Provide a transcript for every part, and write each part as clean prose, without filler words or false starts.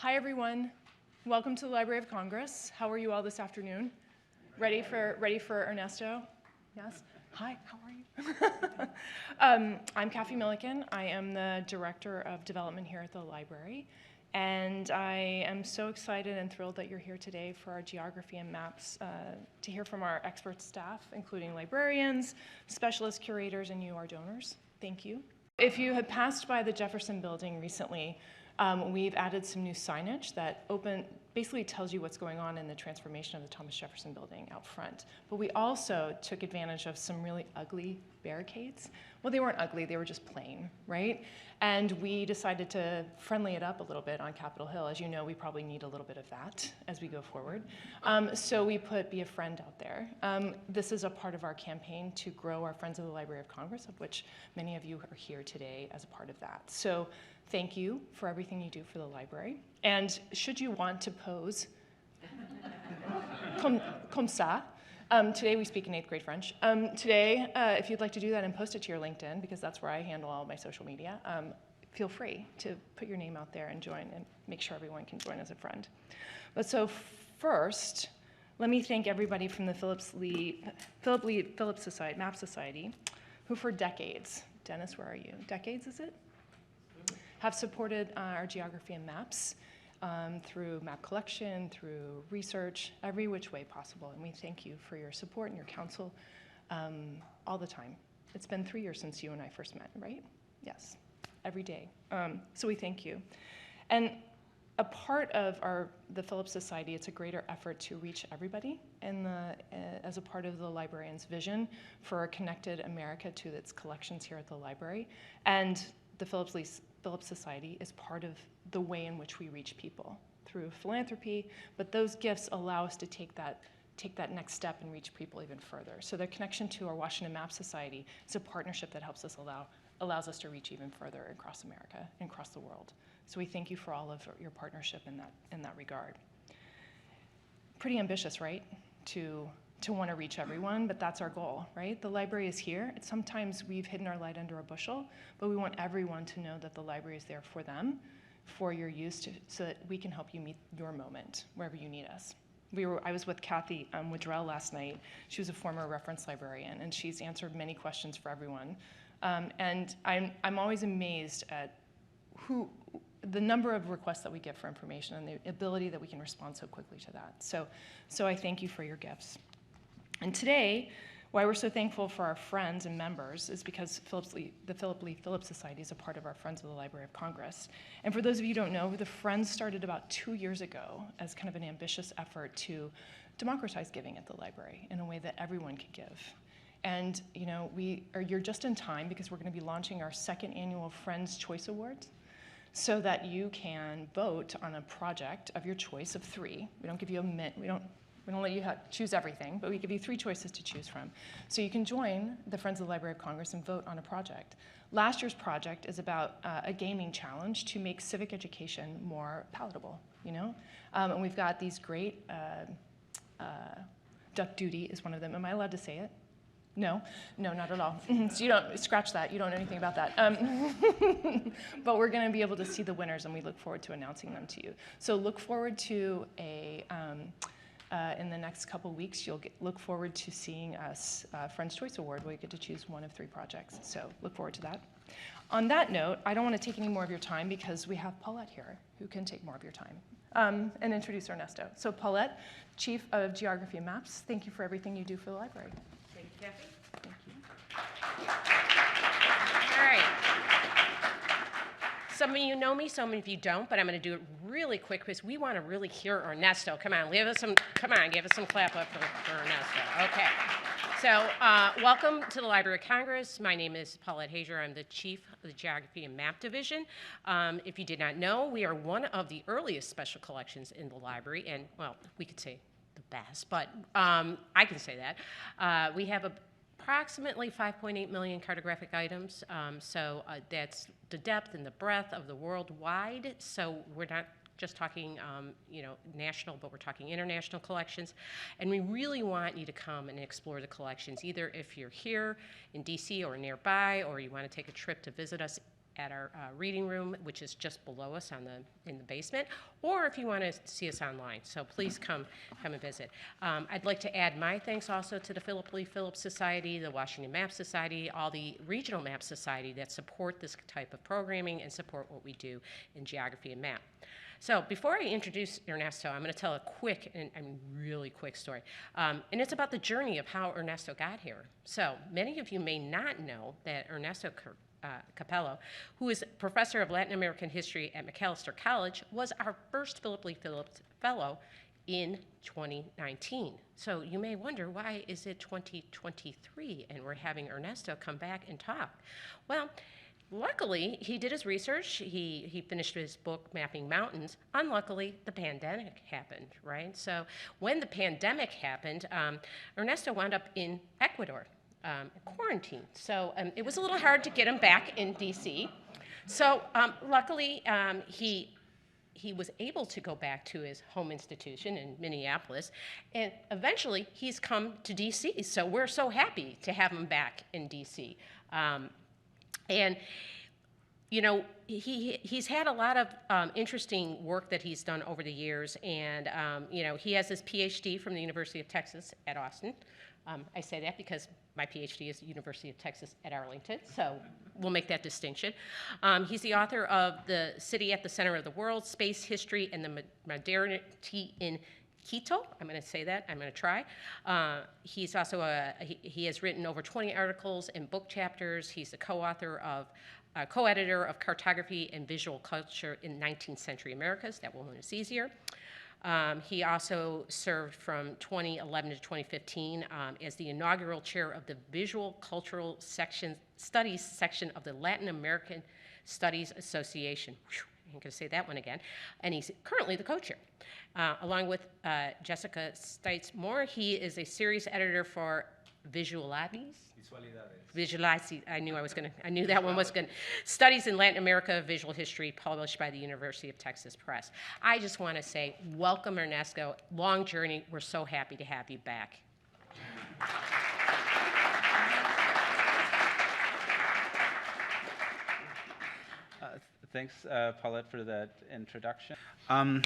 Hi, everyone. Welcome to the Library of Congress. How are you all this afternoon? Ready for Ernesto? Yes? Hi, how are you? I'm Kathy Milliken. I am the Director of Development here at the library. And I am so excited and thrilled that you're here today for our geography and maps to hear from our expert staff, including librarians, specialist curators, and you, our donors. Thank you. If you had passed by the Jefferson Building recently, we've added some new signage that basically tells you what's going on in the transformation of the Thomas Jefferson Building out front. But we also took advantage of some really ugly barricades. Well, they weren't ugly, they were just plain, right? And we decided to friendly it up a little bit on Capitol Hill. As you know, we probably need a little bit of that as we go forward. So we put Be a Friend out there. This is a part of our campaign to grow our Friends of the Library of Congress, of which many of you are here today as a part of that. So thank you for everything you do for the library. And should you want to pose, comme ça, today we speak in 8th grade French. Today, if you'd like to do that and post it to your LinkedIn, because that's where I handle all of my social media, feel free to put your name out there and join and make sure everyone can join as a friend. But so first, let me thank everybody from the Philip Society, Map Society, who for decades, Dennis, where are you? Decades, is it? Have supported our geography and maps through map collection, through research, every which way possible. And we thank you for your support and your counsel all the time. It's been 3 years since you and I first met, right? Yes, every day. So we thank you. And a part of the Phillips Society, it's a greater effort to reach everybody as a part of the librarian's vision for a connected America to its collections here at the library. And the Phillips Society is part of the way in which we reach people through philanthropy, but those gifts allow us to take that next step and reach people even further. So their connection to our Washington Map Society is a partnership that helps us allows us to reach even further across America and across the world. So we thank you for all of your partnership in that regard. Pretty ambitious, right? To want to reach everyone, but that's our goal, right? The library is here. Sometimes we've hidden our light under a bushel, but we want everyone to know that the library is there for them, for your use, so that we can help you meet your moment wherever you need us. I was with Kathy Woodrell last night. She was a former reference librarian, and she's answered many questions for everyone. And I'm always amazed at the number of requests that we get for information and the ability that we can respond so quickly to that. So I thank you for your gifts. And today, why we're so thankful for our friends and members is because the Philip Lee Phillips Society is a part of our Friends of the Library of Congress. And for those of you who don't know, the Friends started about 2 years ago as kind of an ambitious effort to democratize giving at the library in a way that everyone could give. And you're just in time because we're going to be launching our 2nd annual Friends Choice Awards, so that you can vote on a project of your choice of 3. We don't give you we don't let you choose everything, but we give you 3 choices to choose from. So you can join the Friends of the Library of Congress and vote on a project. Last year's project is about a gaming challenge to make civic education more palatable, And we've got these great, Duck Duty is one of them. Am I allowed to say it? No, not at all. So you don't, scratch that, you don't know anything about that. But we're gonna be able to see the winners, and we look forward to announcing them to you. So look forward to in the next couple weeks, you'll look forward to seeing us Friends Choice Award, where you get to choose 1 of 3 projects. So look forward to that. On that note, I don't want to take any more of your time because we have Paulette here, who can take more of your time, and introduce Ernesto. So Paulette, Chief of Geography and Maps, thank you for everything you do for the library. Thank you, Kathy. Thank you. All right. Some of you know me, some of you don't, but I'm going to do it really quick because we want to really hear Ernesto. Come on, give us some clap up for Ernesto. Okay. So welcome to the Library of Congress. My name is Paulette Hazier. I'm the Chief of the Geography and Map Division. If you did not know, we are one of the earliest special collections in the library, and, well, we could say the best, but I can say that. We have approximately 5.8 million cartographic items, so that's the depth and the breadth of the worldwide. So we're not just talking, national, but we're talking international collections. And we really want you to come and explore the collections, either if you're here in DC or nearby, or you want to take a trip to visit us at our reading room, which is just below us in the basement, or if you want to see us online. So please come and visit. I'd like to add my thanks also to the Philip Lee Phillips Society, the Washington Map Society, all the regional map society that support this type of programming and support what we do in geography and map. So before I introduce Ernesto, I'm going to tell a quick and really quick story. And it's about the journey of how Ernesto got here. So many of you may not know that Ernesto Capello, who is professor of Latin American history at Macalester College, was our first Philip Lee Phillips Fellow in 2019. So you may wonder, why is it 2023 and we're having Ernesto come back and talk? Well, luckily, he did his research. He finished his book, Mapping Mountains. Unluckily, the pandemic happened, right? So when the pandemic happened, Ernesto wound up in Ecuador, quarantined. So it was a little hard to get him back in DC. So luckily, he was able to go back to his home institution in Minneapolis, and eventually he's come to DC. So we're so happy to have him back in DC. And, you know, he's had a lot of interesting work that he's done over the years. And, you know, he has his PhD from the University of Texas at Austin. I say that because my PhD is the University of Texas at Arlington, so we'll make that distinction. He's the author of The City at the Center of the World, Space History and the Modernity in Quito. I'm going to say that. I'm going to try. He's also he has written over 20 articles and book chapters. He's the co-author of, co-editor of Cartography and Visual Culture in 19th Century Americas. That one is easier. He also served from 2011 to 2015 as the inaugural chair of the Visual Cultural Studies section of the Latin American Studies Association. Whew. I'm going to say that one again. And he's currently the co-chair. Along with Jessica Stites-Moore, he is a series editor for Visualidades. I knew that one was going to. Studies in Latin America, Visual History, published by the University of Texas Press. I just want to say, welcome, Ernesto. Long journey. We're so happy to have you back. Thanks, Paulette, for that introduction. I'm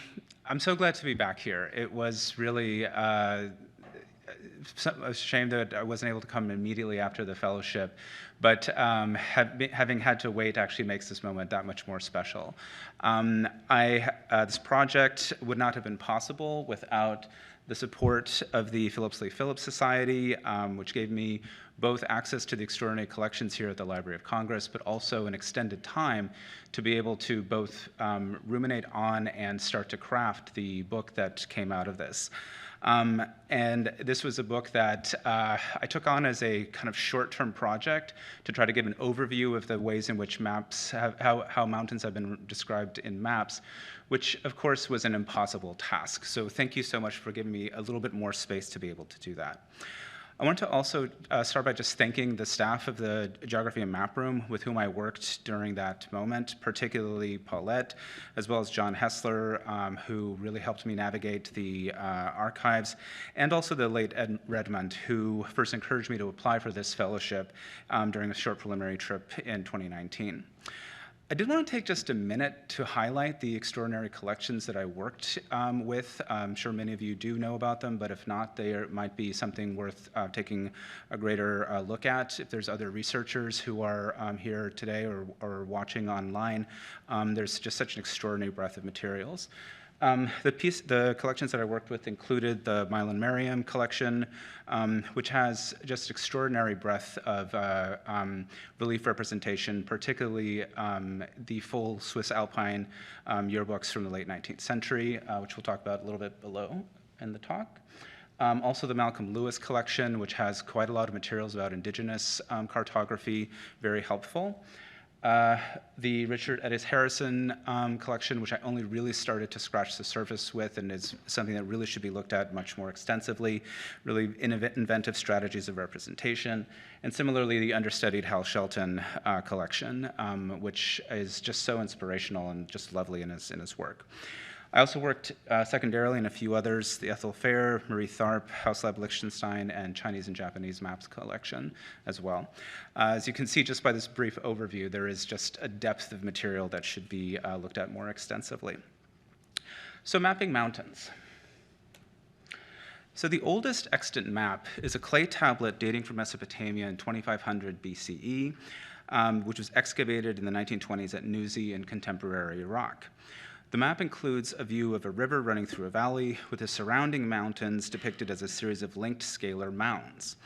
so glad to be back here. It was really a shame that I wasn't able to come immediately after the fellowship, but having had to wait actually makes this moment that much more special. This project would not have been possible without the support of the Philip Lee Phillips Society, which gave me both access to the extraordinary collections here at the Library of Congress, but also an extended time to be able to both ruminate on and start to craft the book that came out of this. And this was a book that I took on as a kind of short-term project to try to give an overview of the ways in which maps how mountains have been described in maps, which of course was an impossible task. So thank you so much for giving me a little bit more space to be able to do that. I want to also start by just thanking the staff of the Geography and Map Room with whom I worked during that moment, particularly Paulette, as well as John Hessler, who really helped me navigate the archives, and also the late Ed Redmond, who first encouraged me to apply for this fellowship during a short preliminary trip in 2019. I did want to take just a minute to highlight the extraordinary collections that I worked with. I'm sure many of you do know about them, but if not, there might be something worth taking a greater look at. If there's other researchers who are here today or watching online, there's just such an extraordinary breadth of materials. The collections that I worked with included the Milan Merriam collection, which has just extraordinary breadth of relief representation, particularly the full Swiss Alpine yearbooks from the late 19th century, which we'll talk about a little bit below in the talk. Also the Malcolm Lewis collection, which has quite a lot of materials about indigenous cartography, very helpful. The Richard Eddys Harrison collection, which I only really started to scratch the surface with and is something that really should be looked at much more extensively, really inventive strategies of representation. And similarly, the understudied Hal Shelton collection, which is just so inspirational and just lovely in his work. I also worked secondarily in a few others, the Ethel Fair, Marie Tharp, House Lab Liechtenstein, and Chinese and Japanese maps collection as well. As you can see just by this brief overview, there is just a depth of material that should be looked at more extensively. So mapping mountains. So the oldest extant map is a clay tablet dating from Mesopotamia in 2500 BCE, which was excavated in the 1920s at Nuzi in contemporary Iraq. The map includes a view of a river running through a valley with the surrounding mountains depicted as a series of linked scalar mounds.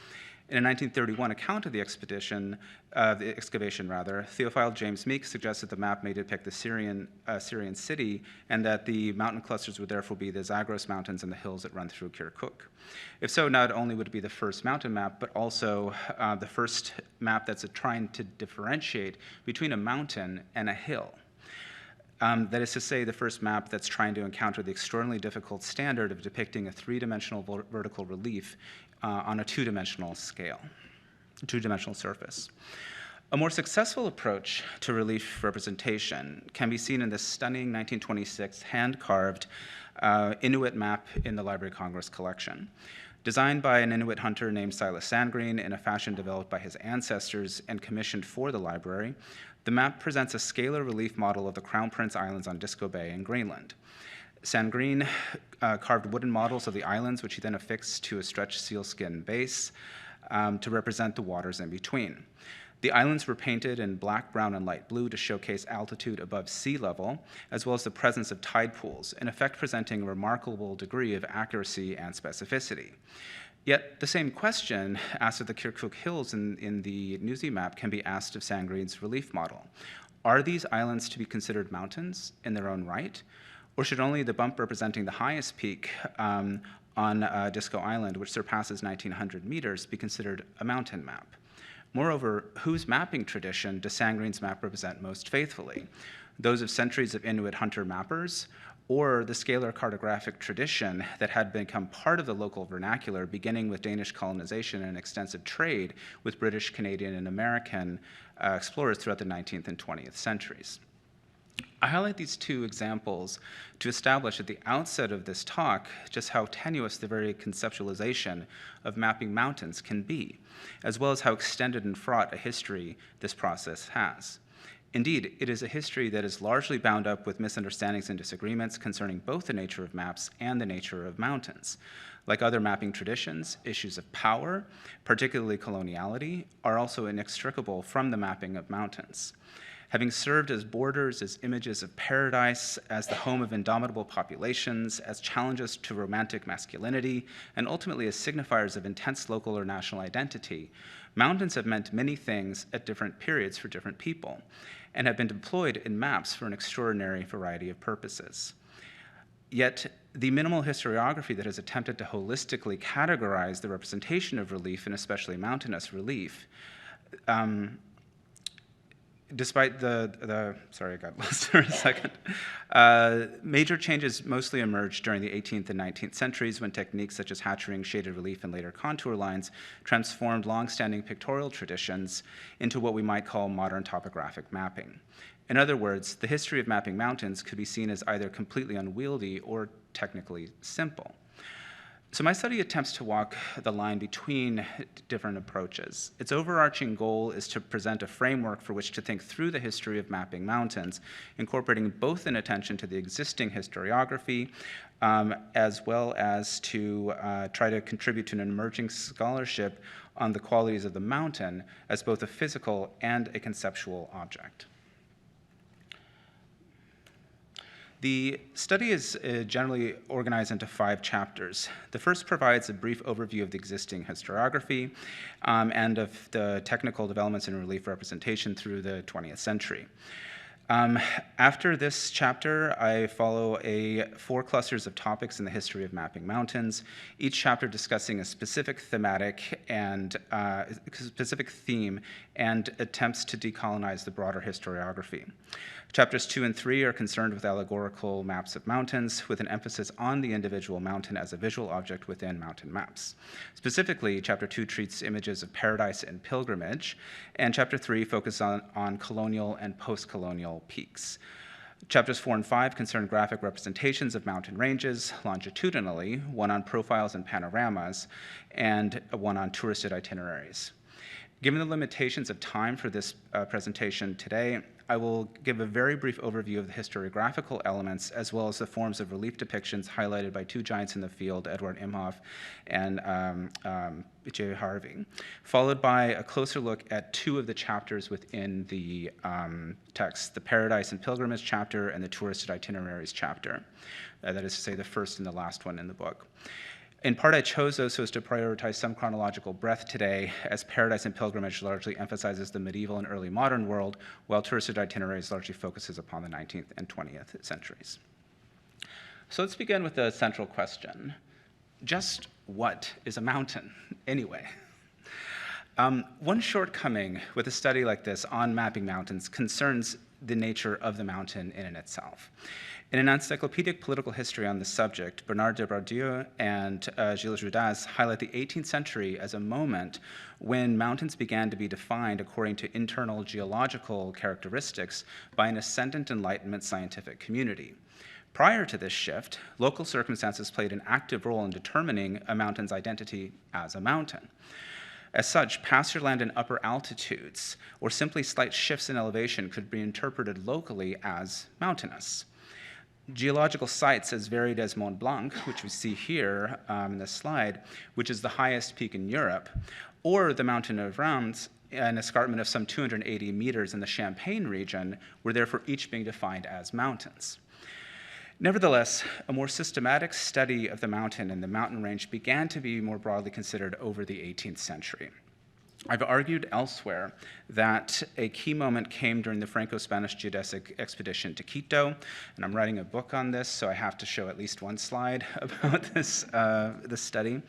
In a 1931 account of the excavation, Theophile James Meek suggested the map may depict the Syrian city and that the mountain clusters would therefore be the Zagros Mountains and the hills that run through Kirkuk. If so, not only would it be the first mountain map, but also the first map that's trying to differentiate between a mountain and a hill. That is to say, the first map that's trying to encounter the extraordinarily difficult standard of depicting a three-dimensional vertical relief on a two-dimensional scale, two-dimensional surface. A more successful approach to relief representation can be seen in this stunning 1926 hand-carved Inuit map in the Library of Congress collection. Designed by an Inuit hunter named Silas Sandgreen in a fashion developed by his ancestors and commissioned for the library, the map presents a scalar relief model of the Crown Prince Islands on Disco Bay in Greenland. Sandgreen carved wooden models of the islands, which he then affixed to a stretched sealskin base to represent the waters in between. The islands were painted in black, brown, and light blue to showcase altitude above sea level, as well as the presence of tide pools, in effect presenting a remarkable degree of accuracy and specificity. Yet the same question asked of the Kirkuk Hills in the Nuzi map can be asked of Sandgreen's relief model. Are these islands to be considered mountains in their own right? Or should only the bump representing the highest peak on Disco Island, which surpasses 1,900 meters, be considered a mountain map? Moreover, whose mapping tradition does Sandgreen's map represent most faithfully? Those of centuries of Inuit hunter-mappers, or the scalar cartographic tradition that had become part of the local vernacular, beginning with Danish colonization and extensive trade with British, Canadian, and American explorers throughout the 19th and 20th centuries? I highlight these two examples to establish at the outset of this talk just how tenuous the very conceptualization of mapping mountains can be, as well as how extended and fraught a history this process has. Indeed, it is a history that is largely bound up with misunderstandings and disagreements concerning both the nature of maps and the nature of mountains. Like other mapping traditions, issues of power, particularly coloniality, are also inextricable from the mapping of mountains. Having served as borders, as images of paradise, as the home of indomitable populations, as challenges to romantic masculinity, and ultimately as signifiers of intense local or national identity, mountains have meant many things at different periods for different people, and have been deployed in maps for an extraordinary variety of purposes. Yet, the minimal historiography that has attempted to holistically categorize the representation of relief, and especially mountainous relief, despite sorry, I got lost for a second. Major changes mostly emerged during the 18th and 19th centuries when techniques such as hatchering, shaded relief, and later contour lines transformed long-standing pictorial traditions into what we might call modern topographic mapping. In other words, the history of mapping mountains could be seen as either completely unwieldy or technically simple. So my study attempts to walk the line between different approaches. Its overarching goal is to present a framework for which to think through the history of mapping mountains, incorporating both an attention to the existing historiography, as well as to try to contribute to an emerging scholarship on the qualities of the mountain as both a physical and a conceptual object. The study is generally organized into 5 chapters. The first provides a brief overview of the existing historiography and of the technical developments in relief representation through the 20th century. After this chapter, I follow 4 clusters of topics in the history of mapping mountains, each chapter discussing a specific thematic and specific theme and attempts to decolonize the broader historiography. Chapters 2 and 3 are concerned with allegorical maps of mountains, with an emphasis on the individual mountain as a visual object within mountain maps. Specifically, Chapter 2 treats images of paradise and pilgrimage, and Chapter 3 focuses on colonial and post-colonial peaks. Chapters 4 and 5 concern graphic representations of mountain ranges longitudinally, one on profiles and panoramas, and one on touristed itineraries. Given the limitations of time for this presentation today, I will give a very brief overview of the historiographical elements as well as the forms of relief depictions highlighted by two giants in the field, Edward Imhoff and J. Harvey, followed by a closer look at two of the chapters within the text, the Paradise and Pilgrimage chapter and the Touristed Itineraries chapter. That is to say, the first and the last one in the book. In part, I chose those so as to prioritize some chronological breadth today, as Paradise and Pilgrimage largely emphasizes the medieval and early modern world, while Touristed Itineraries largely focuses upon the 19th and 20th centuries. So let's begin with the central question. Just what is a mountain, anyway? One shortcoming with a study like this on mapping mountains concerns the nature of the mountain in and itself. In an encyclopedic political history on the subject, Bernard de Bardieu and Gilles Judas highlight the 18th century as a moment when mountains began to be defined according to internal geological characteristics by an ascendant Enlightenment scientific community. Prior to this shift, local circumstances played an active role in determining a mountain's identity as a mountain. As such, pastureland in upper altitudes, or simply slight shifts in elevation, could be interpreted locally as mountainous. Geological sites as varied as Mont Blanc, which we see here in this slide, which is the highest peak in Europe, or the mountain of Reims, an escarpment of some 280 meters in the Champagne region, were therefore each being defined as mountains. Nevertheless, a more systematic study of the mountain and the mountain range began to be more broadly considered over the 18th century. I've argued elsewhere that a key moment came during the Franco-Spanish geodesic expedition to Quito, and I'm writing a book on this, so I have to show at least one slide about this study,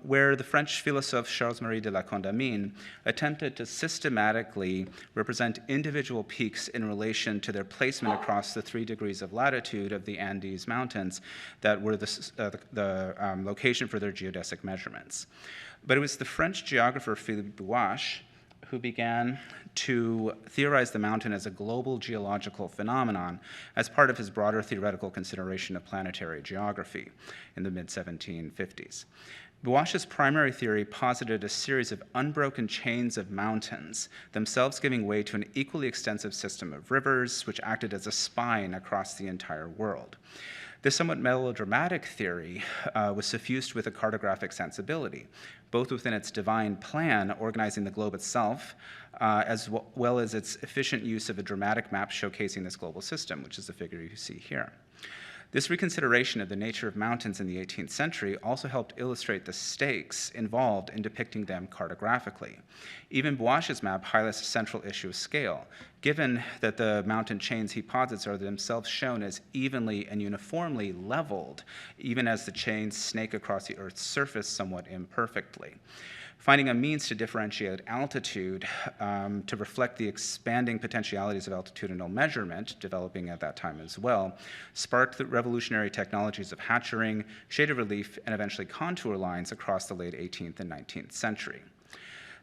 where the French philosophe Charles-Marie de la Condamine attempted to systematically represent individual peaks in relation to their placement across the 3 degrees of latitude of the Andes Mountains that were the location for their geodesic measurements. But it was the French geographer Philippe Buache who began to theorize the mountain as a global geological phenomenon as part of his broader theoretical consideration of planetary geography in the mid-1750s. Buache's primary theory posited a series of unbroken chains of mountains, themselves giving way to an equally extensive system of rivers, which acted as a spine across the entire world. This somewhat melodramatic theory was suffused with a cartographic sensibility, both within its divine plan organizing the globe itself, as well as its efficient use of a dramatic map showcasing this global system, which is the figure you see here. This reconsideration of the nature of mountains in the 18th century also helped illustrate the stakes involved in depicting them cartographically. Even Buache's map highlights a central issue of scale, given that the mountain chains he posits are themselves shown as evenly and uniformly leveled, even as the chains snake across the Earth's surface somewhat imperfectly. Finding a means to differentiate altitude to reflect the expanding potentialities of altitudinal measurement, developing at that time as well, sparked the revolutionary technologies of hatchering, shaded relief, and eventually contour lines across the late 18th and 19th century.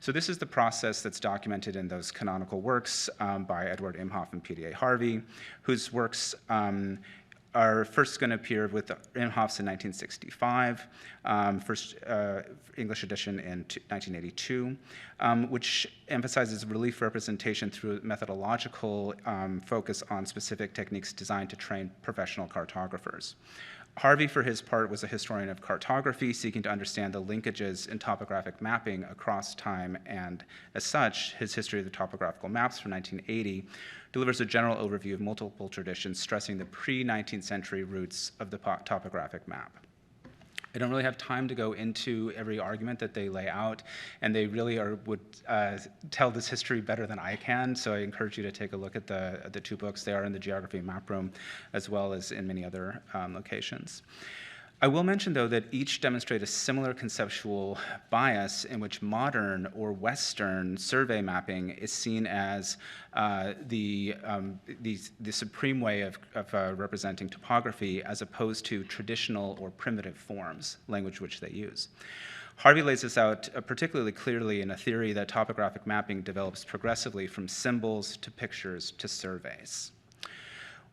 So this is the process that's documented in those canonical works by Edward Imhoff and P.D.A. Harvey, whose works are first going to appear with Imhoff's in 1965, first English edition in 1982, which emphasizes relief representation through methodological focus on specific techniques designed to train professional cartographers. Harvey, for his part, was a historian of cartography, seeking to understand the linkages in topographic mapping across time, and as such, his History of the Topographical Maps from 1980 delivers a general overview of multiple traditions, stressing the pre-19th century roots of the topographic map. I don't really have time to go into every argument that they lay out, and they really would tell this history better than I can, so I encourage you to take a look at the two books. They are in the Geography Map Room, as well as in many other locations. I will mention, though, that each demonstrate a similar conceptual bias in which modern or Western survey mapping is seen as the supreme way of representing topography as opposed to traditional or primitive forms, language which they use. Harvey lays this out particularly clearly in a theory that topographic mapping develops progressively from symbols to pictures to surveys.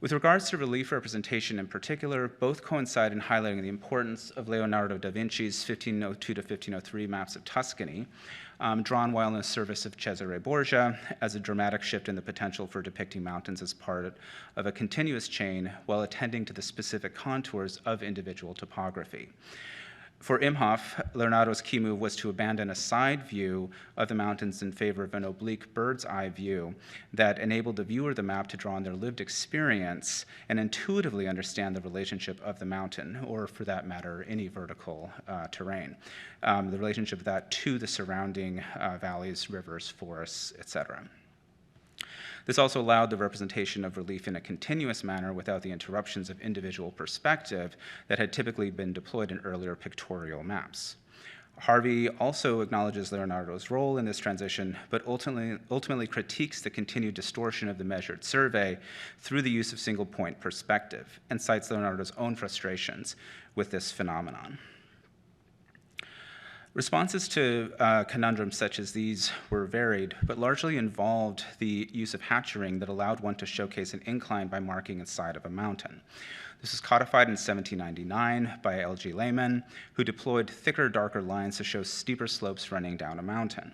With regards to relief representation in particular, both coincide in highlighting the importance of Leonardo da Vinci's 1502 to 1503 maps of Tuscany, drawn while in the service of Cesare Borgia, as a dramatic shift in the potential for depicting mountains as part of a continuous chain while attending to the specific contours of individual topography. For Imhoff, Leonardo's key move was to abandon a side view of the mountains in favor of an oblique bird's eye view that enabled the viewer of the map to draw on their lived experience and intuitively understand the relationship of the mountain, or for that matter, any vertical terrain, the relationship of that to the surrounding valleys, rivers, forests, etc. This also allowed the representation of relief in a continuous manner without the interruptions of individual perspective that had typically been deployed in earlier pictorial maps. Harvey also acknowledges Leonardo's role in this transition, but ultimately critiques the continued distortion of the measured survey through the use of single-point perspective, and cites Leonardo's own frustrations with this phenomenon. Responses to conundrums such as these were varied, but largely involved the use of hatchering that allowed one to showcase an incline by marking a side of a mountain. This was codified in 1799 by L.G. Lehman, who deployed thicker, darker lines to show steeper slopes running down a mountain.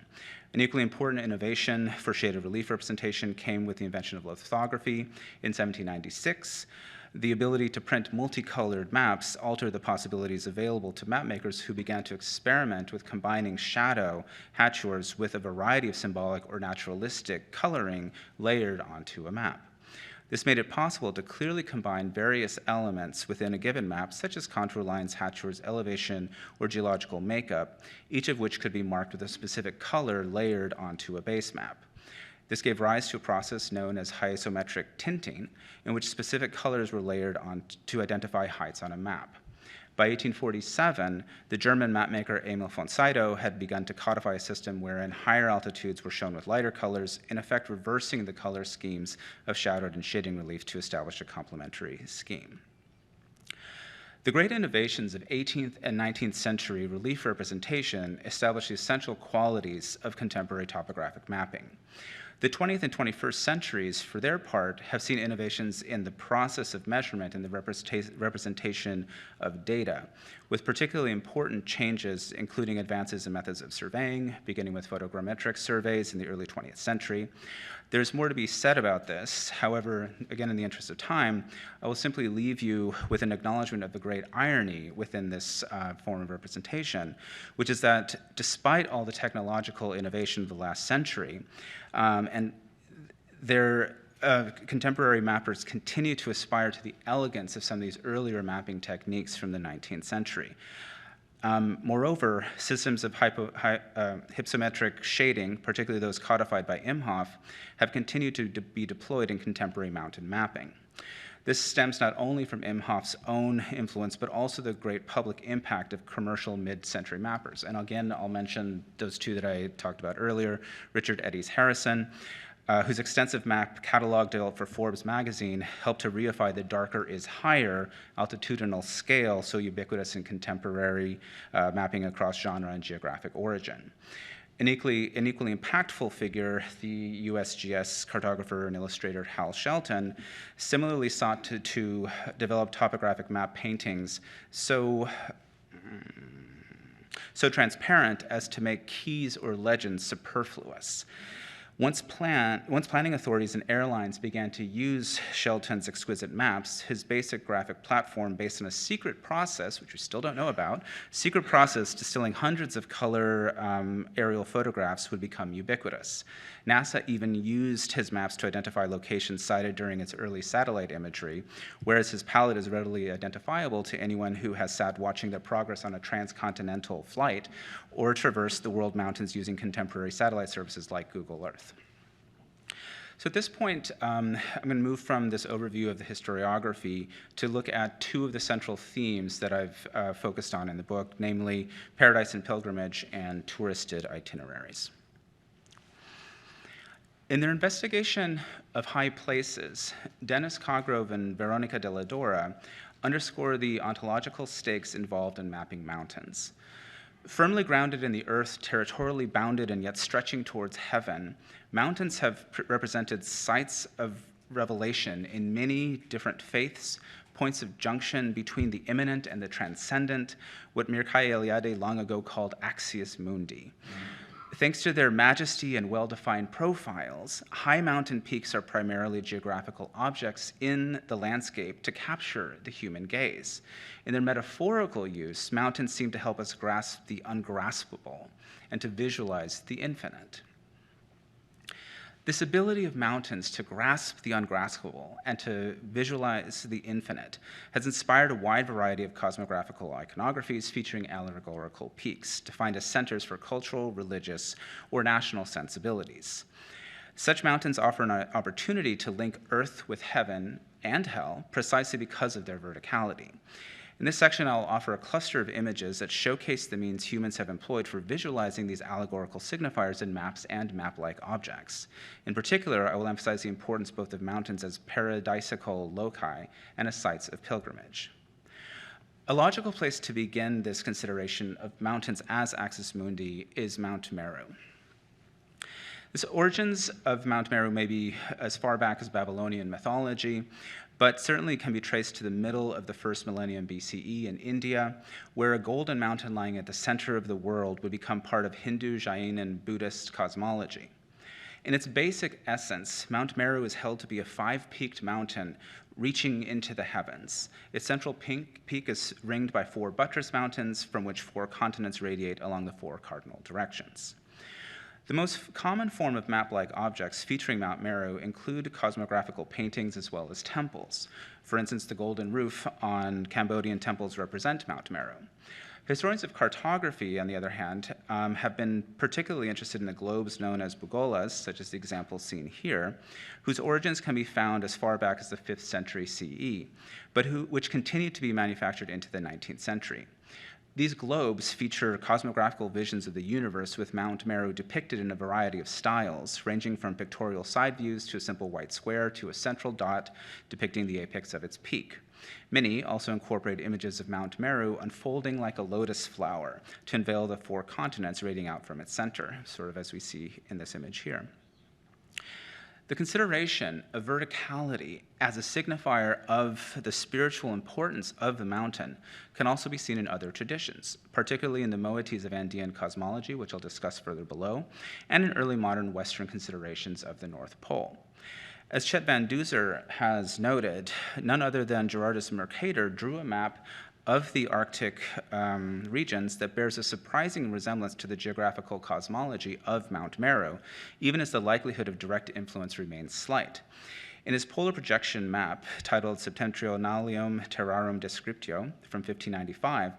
An equally important innovation for shaded relief representation came with the invention of lithography in 1796. The ability to print multicolored maps altered the possibilities available to mapmakers who began to experiment with combining shadow hatchures with a variety of symbolic or naturalistic coloring layered onto a map. This made it possible to clearly combine various elements within a given map, such as contour lines, hatchures, elevation, or geological makeup, each of which could be marked with a specific color layered onto a base map. This gave rise to a process known as hypsometric tinting, in which specific colors were layered on to identify heights on a map. By 1847, the German mapmaker Emil von Sydow had begun to codify a system wherein higher altitudes were shown with lighter colors, in effect reversing the color schemes of shadowed and shading relief to establish a complementary scheme. The great innovations of 18th and 19th century relief representation established the essential qualities of contemporary topographic mapping. The 20th and 21st centuries, for their part, have seen innovations in the process of measurement and the representation of data, with particularly important changes, including advances in methods of surveying, beginning with photogrammetric surveys in the early 20th century. There's more to be said about this. However, again, in the interest of time, I will simply leave you with an acknowledgement of the great irony within this form of representation, which is that despite all the technological innovation of the last century, and their contemporary mappers continue to aspire to the elegance of some of these earlier mapping techniques from the 19th century. Moreover, systems of hypsometric shading, particularly those codified by Imhoff, have continued to be deployed in contemporary mountain mapping. This stems not only from Imhoff's own influence, but also the great public impact of commercial mid-century mappers. And again, I'll mention those two that I talked about earlier, Richard Eddys Harrison, whose extensive map catalog developed for Forbes magazine helped to reify the darker is higher altitudinal scale so ubiquitous in contemporary mapping across genre and geographic origin. An equally impactful figure, the USGS cartographer and illustrator Hal Shelton, similarly sought to develop topographic map paintings so transparent as to make keys or legends superfluous. Once planning authorities and airlines began to use Shelton's exquisite maps, his basic graphic platform based on a secret process, which we still don't know about, secret process distilling hundreds of color aerial photographs would become ubiquitous. NASA even used his maps to identify locations sighted during its early satellite imagery, whereas his palette is readily identifiable to anyone who has sat watching their progress on a transcontinental flight or traversed the world mountains using contemporary satellite services like Google Earth. So at this point, I'm going to move from this overview of the historiography to look at two of the central themes that I've focused on in the book, namely Paradise and Pilgrimage and touristed itineraries. In their investigation of high places, Dennis Cogrove and Veronica Della Dora underscore the ontological stakes involved in mapping mountains. Firmly grounded in the earth, territorially bounded and yet stretching towards heaven, mountains have represented sites of revelation in many different faiths, points of junction between the immanent and the transcendent, what Mircea Eliade long ago called axios mundi. Thanks to their majesty and well-defined profiles, high mountain peaks are primarily geographical objects in the landscape to capture the human gaze. In their metaphorical use, mountains seem to help us grasp the ungraspable and to visualize the infinite. This ability of mountains to grasp the ungraspable and to visualize the infinite has inspired a wide variety of cosmographical iconographies featuring allegorical peaks, defined as centers for cultural, religious, or national sensibilities. Such mountains offer an opportunity to link Earth with heaven and hell precisely because of their verticality. In this section, I'll offer a cluster of images that showcase the means humans have employed for visualizing these allegorical signifiers in maps and map-like objects. In particular, I will emphasize the importance both of mountains as paradisical loci and as sites of pilgrimage. A logical place to begin this consideration of mountains as axis mundi is Mount Meru. The origins of Mount Meru may be as far back as Babylonian mythology, but certainly can be traced to the middle of the first millennium BCE in India, where a golden mountain lying at the center of the world would become part of Hindu, Jain, and Buddhist cosmology. In its basic essence, Mount Meru is held to be a five-peaked mountain reaching into the heavens. Its central peak is ringed by four buttress mountains from which four continents radiate along the four cardinal directions. The most common form of map-like objects featuring Mount Meru include cosmographical paintings as well as temples. For instance, the golden roof on Cambodian temples represent Mount Meru. Historians of cartography, on the other hand, have been particularly interested in the globes known as bugolas, such as the example seen here, whose origins can be found as far back as the 5th century CE, but which continued to be manufactured into the 19th century. These globes feature cosmographical visions of the universe with Mount Meru depicted in a variety of styles, ranging from pictorial side views to a simple white square to a central dot depicting the apex of its peak. Many also incorporate images of Mount Meru unfolding like a lotus flower to unveil the four continents radiating out from its center, sort of as we see in this image here. The consideration of verticality as a signifier of the spiritual importance of the mountain can also be seen in other traditions, particularly in the moieties of Andean cosmology, which I'll discuss further below, and in early modern Western considerations of the North Pole. As Chet Van Duzer has noted, none other than Gerardus Mercator drew a map of the Arctic regions that bears a surprising resemblance to the geographical cosmology of Mount Meru, even as the likelihood of direct influence remains slight. In his polar projection map, titled Septentrionalium Terrarum Descriptio from 1595,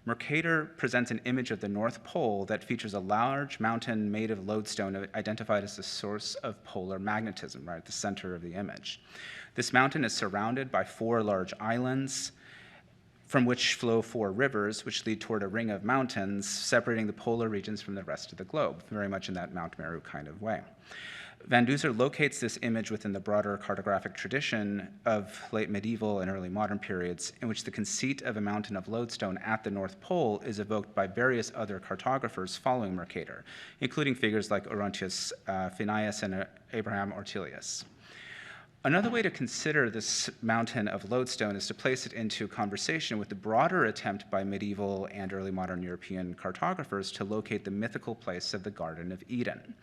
Mercator presents an image of the North Pole that features a large mountain made of lodestone identified as the source of polar magnetism, right at the center of the image. This mountain is surrounded by four large islands, from which flow four rivers, which lead toward a ring of mountains, separating the polar regions from the rest of the globe, very much in that Mount Meru kind of way. Van Duzer locates this image within the broader cartographic tradition of late medieval and early modern periods, in which the conceit of a mountain of lodestone at the North Pole is evoked by various other cartographers following Mercator, including figures like Orontius Phineas and Abraham Ortelius. Another way to consider this mountain of lodestone is to place it into conversation with the broader attempt by medieval and early modern European cartographers to locate the mythical place of the Garden of Eden.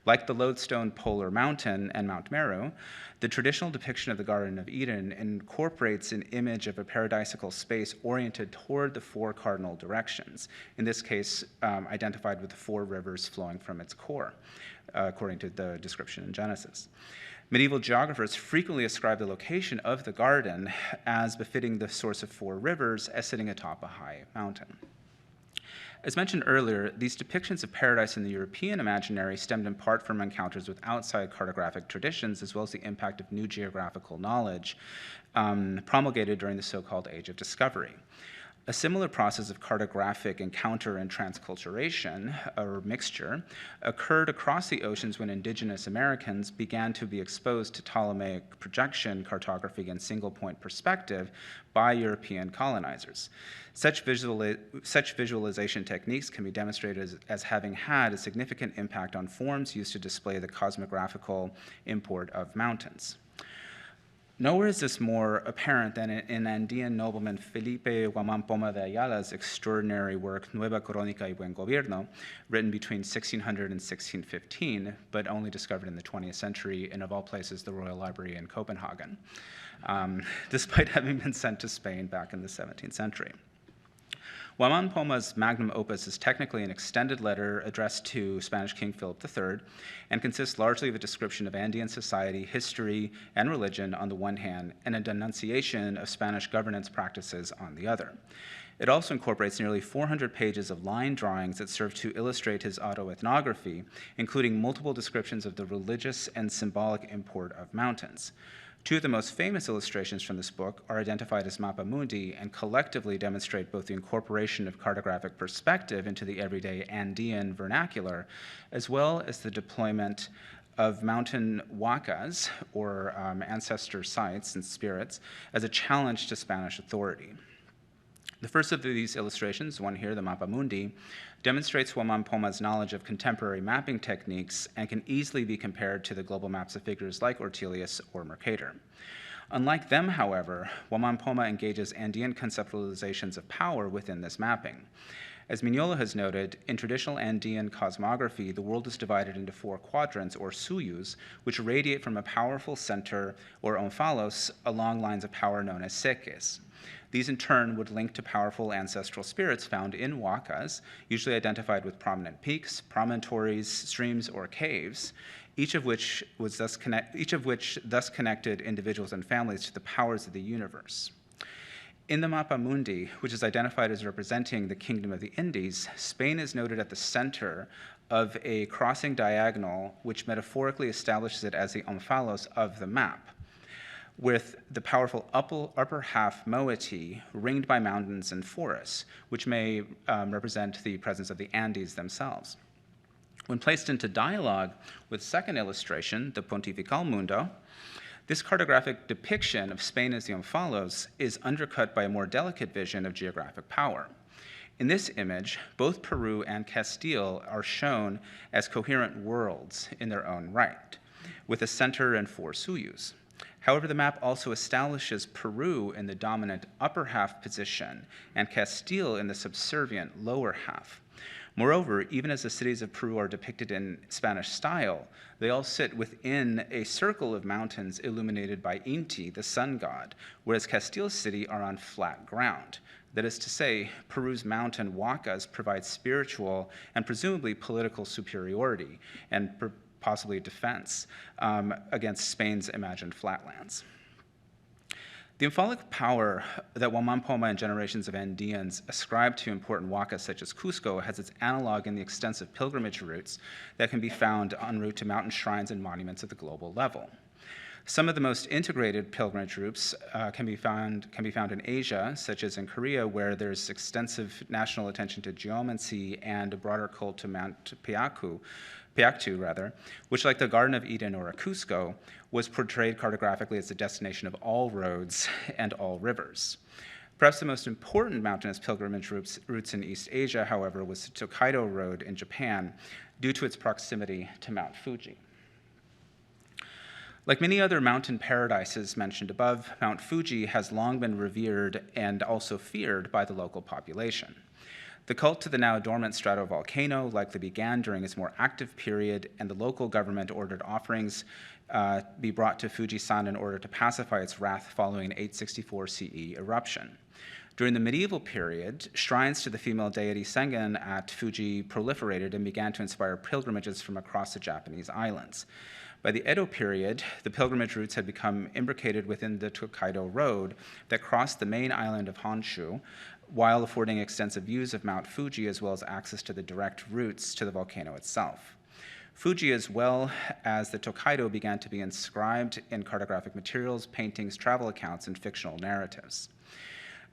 Like the lodestone polar mountain and Mount Meru, the traditional depiction of the Garden of Eden incorporates an image of a paradisical space oriented toward the four cardinal directions, in this case identified with the four rivers flowing from its core, according to the description in Genesis. Medieval geographers frequently ascribe the location of the garden as befitting the source of four rivers as sitting atop a high mountain. As mentioned earlier, these depictions of paradise in the European imaginary stemmed in part from encounters with outside cartographic traditions, as well as the impact of new geographical knowledge promulgated during the so-called Age of Discovery. A similar process of cartographic encounter and transculturation, or mixture, occurred across the oceans when indigenous Americans began to be exposed to Ptolemaic projection cartography and single-point perspective by European colonizers. Such visualization techniques can be demonstrated as having had a significant impact on forms used to display the cosmographical import of mountains. Nowhere is this more apparent than in Andean nobleman Felipe Guamán Poma de Ayala's extraordinary work Nueva Crónica y Buen Gobierno, written between 1600 and 1615, but only discovered in the 20th century in, of all places, the Royal Library in Copenhagen, despite having been sent to Spain back in the 17th century. Guamán Poma's magnum opus is technically an extended letter addressed to Spanish King Philip III and consists largely of a description of Andean society, history, and religion on the one hand, and a denunciation of Spanish governance practices on the other. It also incorporates nearly 400 pages of line drawings that serve to illustrate his autoethnography, including multiple descriptions of the religious and symbolic import of mountains. Two of the most famous illustrations from this book are identified as Mappa Mundi and collectively demonstrate both the incorporation of cartographic perspective into the everyday Andean vernacular, as well as the deployment of mountain huacas, or ancestor sites and spirits, as a challenge to Spanish authority. The first of these illustrations, one here, the Mappa Mundi, demonstrates Guamán Poma's knowledge of contemporary mapping techniques and can easily be compared to the global maps of figures like Ortelius or Mercator. Unlike them, however, Guamán Poma engages Andean conceptualizations of power within this mapping. As Mignola has noted, in traditional Andean cosmography, the world is divided into 4 quadrants, or suyus, which radiate from a powerful center, or omphalos, along lines of power known as seques. These in turn would link to powerful ancestral spirits found in huacas, usually identified with prominent peaks, promontories, streams, or caves, each of which thus connected individuals and families to the powers of the universe. In the Mappa Mundi, which is identified as representing the Kingdom of the Indies, Spain is noted at the center of a crossing diagonal which metaphorically establishes it as the omphalos of the map, with the powerful upper half moiety ringed by mountains and forests, which may represent the presence of the Andes themselves. When placed into dialogue with second illustration, the Pontifical Mundo, this cartographic depiction of Spain as the omphalos is undercut by a more delicate vision of geographic power. In this image, both Peru and Castile are shown as coherent worlds in their own right, with a center and 4 suyus. However, the map also establishes Peru in the dominant upper half position and Castile in the subservient lower half. Moreover, even as the cities of Peru are depicted in Spanish style, they all sit within a circle of mountains illuminated by Inti, the sun god, whereas Castile's city are on flat ground. That is to say, Peru's mountain huacas provide spiritual and presumably political superiority and possibly defense against Spain's imagined flatlands. The omphalic power that Guamán Poma and generations of Andeans ascribe to important huacas such as Cusco has its analog in the extensive pilgrimage routes that can be found en route to mountain shrines and monuments at the global level. Some of the most integrated pilgrimage routes can be found in Asia, such as in Korea, where there's extensive national attention to geomancy and a broader cult to Mount Piaktu, which, like the Garden of Eden or a Cusco, was portrayed cartographically as the destination of all roads and all rivers. Perhaps the most important mountainous pilgrimage routes in East Asia, however, was the Tokaido Road in Japan, due to its proximity to Mount Fuji. Like many other mountain paradises mentioned above, Mount Fuji has long been revered and also feared by the local population. The cult to the now dormant stratovolcano likely began during its more active period, and the local government ordered offerings be brought to Fujisan in order to pacify its wrath following an 864 CE eruption. During the medieval period, shrines to the female deity Sengen at Fuji proliferated and began to inspire pilgrimages from across the Japanese islands. By the Edo period, the pilgrimage routes had become imbricated within the Tokaido Road that crossed the main island of Honshu, while affording extensive views of Mount Fuji as well as access to the direct routes to the volcano itself. Fuji, as well as the Tokaido, began to be inscribed in cartographic materials, paintings, travel accounts, and fictional narratives.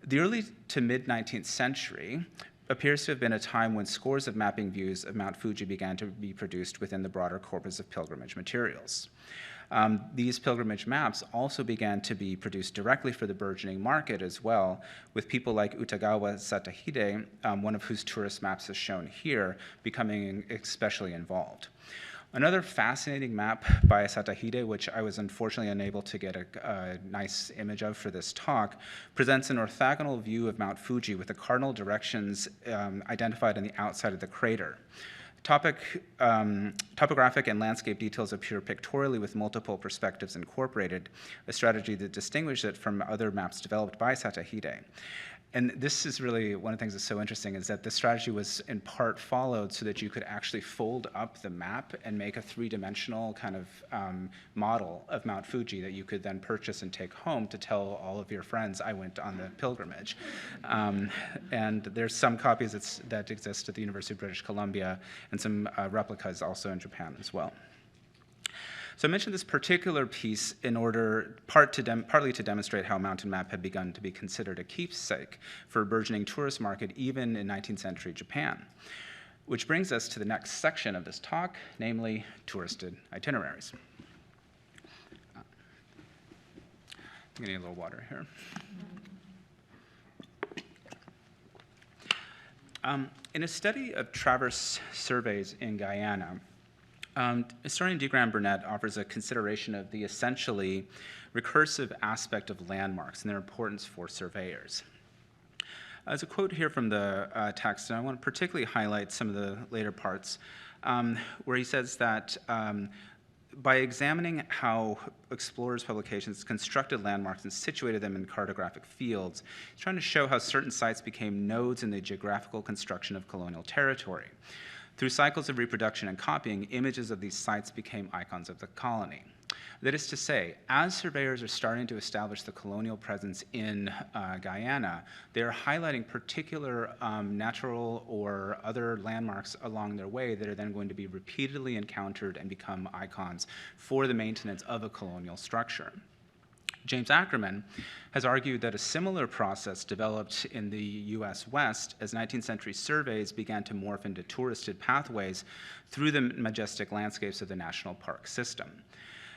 The early to mid-19th century appears to have been a time when scores of mapping views of Mount Fuji began to be produced within the broader corpus of pilgrimage materials. These pilgrimage maps also began to be produced directly for the burgeoning market as well, with people like Utagawa Satahide, one of whose tourist maps is shown here, becoming especially involved. Another fascinating map by Satahide, which I was unfortunately unable to get a nice image of for this talk, presents an orthogonal view of Mount Fuji with the cardinal directions identified on the outside of the crater. Topographic and landscape details appear pictorially with multiple perspectives incorporated, a strategy that distinguishes it from other maps developed by Satahide. And this is really one of the things that's so interesting, is that the strategy was in part followed so that you could actually fold up the map and make a three-dimensional kind of model of Mount Fuji that you could then purchase and take home to tell all of your friends, I went on the pilgrimage. And there's some copies that exist at the University of British Columbia and some replicas also in Japan as well. So I mentioned this particular piece in order partly to demonstrate how Mountain Map had begun to be considered a keepsake for a burgeoning tourist market even in 19th century Japan. Which brings us to the next section of this talk, namely touristed itineraries. I'm getting a little water here. In a study of traverse surveys in Guyana, historian D. Graham Burnett offers a consideration of the essentially recursive aspect of landmarks and their importance for surveyors. There's a quote here from the text, and I want to particularly highlight some of the later parts, where he says that by examining how explorers' publications constructed landmarks and situated them in cartographic fields, he's trying to show how certain sites became nodes in the geographical construction of colonial territory. Through cycles of reproduction and copying, images of these sites became icons of the colony. That is to say, as surveyors are starting to establish the colonial presence in Guyana, they are highlighting particular natural or other landmarks along their way that are then going to be repeatedly encountered and become icons for the maintenance of a colonial structure. James Ackerman has argued that a similar process developed in the US West as 19th century surveys began to morph into touristed pathways through the majestic landscapes of the national park system.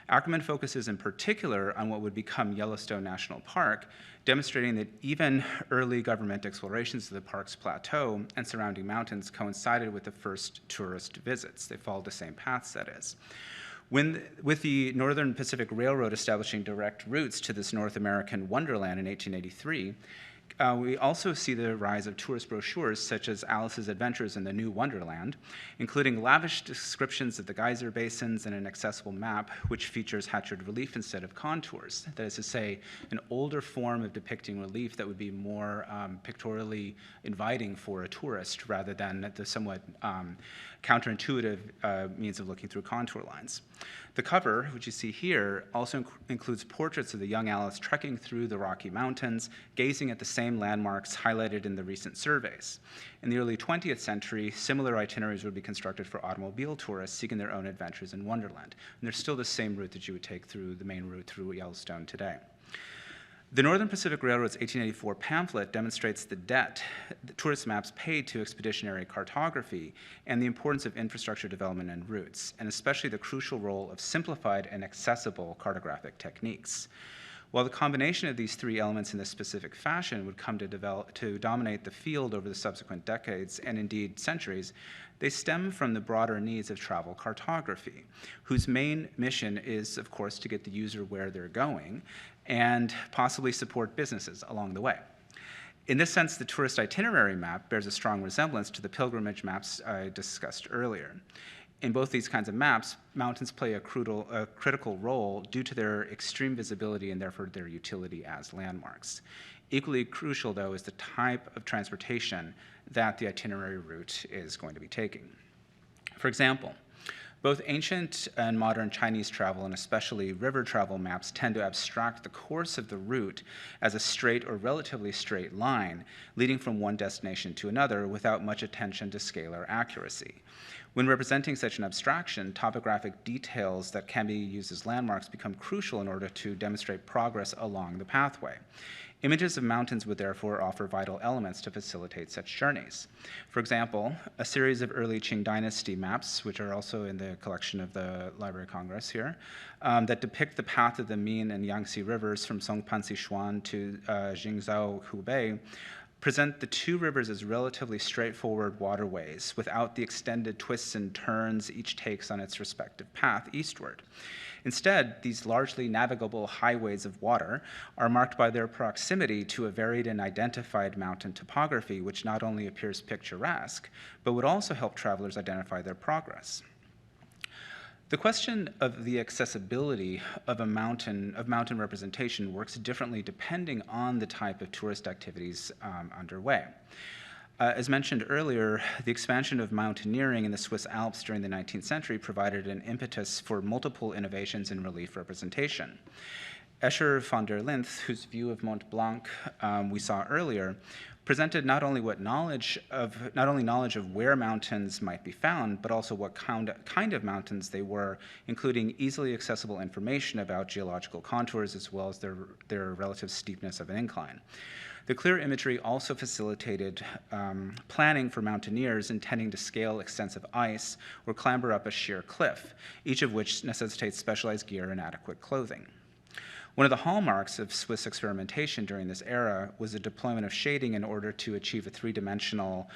Ackerman focuses in particular on what would become Yellowstone National Park, demonstrating that even early government explorations of the park's plateau and surrounding mountains coincided with the first tourist visits. They followed the same paths, that is. With the Northern Pacific Railroad establishing direct routes to this North American wonderland in 1883, we also see the rise of tourist brochures such as Alice's Adventures in the New Wonderland, including lavish descriptions of the geyser basins and an accessible map which features hatchered relief instead of contours. That is to say, an older form of depicting relief that would be more pictorially inviting for a tourist rather than the somewhat counterintuitive means of looking through contour lines. The cover, which you see here, also includes portraits of the young Alice trekking through the Rocky Mountains, gazing at the same landmarks highlighted in the recent surveys. In the early 20th century, similar itineraries would be constructed for automobile tourists seeking their own adventures in Wonderland. And there's still the same route that you would take through the main route through Yellowstone today. The Northern Pacific Railroad's 1884 pamphlet demonstrates the debt that tourist maps paid to expeditionary cartography and the importance of infrastructure development and routes, and especially the crucial role of simplified and accessible cartographic techniques. While the combination of these three elements in this specific fashion would come to dominate the field over the subsequent decades and indeed centuries, they stem from the broader needs of travel cartography, whose main mission is, of course, to get the user where they're going and possibly support businesses along the way. In this sense, the tourist itinerary map bears a strong resemblance to the pilgrimage maps I discussed earlier. In both these kinds of maps, mountains play a critical role due to their extreme visibility and therefore their utility as landmarks. Equally crucial, though, is the type of transportation that the itinerary route is going to be taking. For example, both ancient and modern Chinese travel, and especially river travel maps, tend to abstract the course of the route as a straight or relatively straight line leading from one destination to another without much attention to scalar accuracy. When representing such an abstraction, topographic details that can be used as landmarks become crucial in order to demonstrate progress along the pathway. Images of mountains would therefore offer vital elements to facilitate such journeys. For example, a series of early Qing Dynasty maps, which are also in the collection of the Library of Congress here, that depict the path of the Min and Yangtze rivers from Songpan Sichuan to Jingzhou, Hubei, present the two rivers as relatively straightforward waterways without the extended twists and turns each takes on its respective path eastward. Instead, these largely navigable highways of water are marked by their proximity to a varied and identified mountain topography, which not only appears picturesque, but would also help travelers identify their progress. The question of the accessibility of mountain representation works differently depending on the type of tourist activities underway. As mentioned earlier, the expansion of mountaineering in the Swiss Alps during the 19th century provided an impetus for multiple innovations in relief representation. Escher von der Linth, whose view of Mont Blanc we saw earlier, presented not only knowledge of where mountains might be found, but also what kind of mountains they were, including easily accessible information about geological contours as well as their relative steepness of an incline. The clear imagery also facilitated planning for mountaineers intending to scale extensive ice or clamber up a sheer cliff, each of which necessitates specialized gear and adequate clothing. One of the hallmarks of Swiss experimentation during this era was the deployment of shading in order to achieve a three-dimensional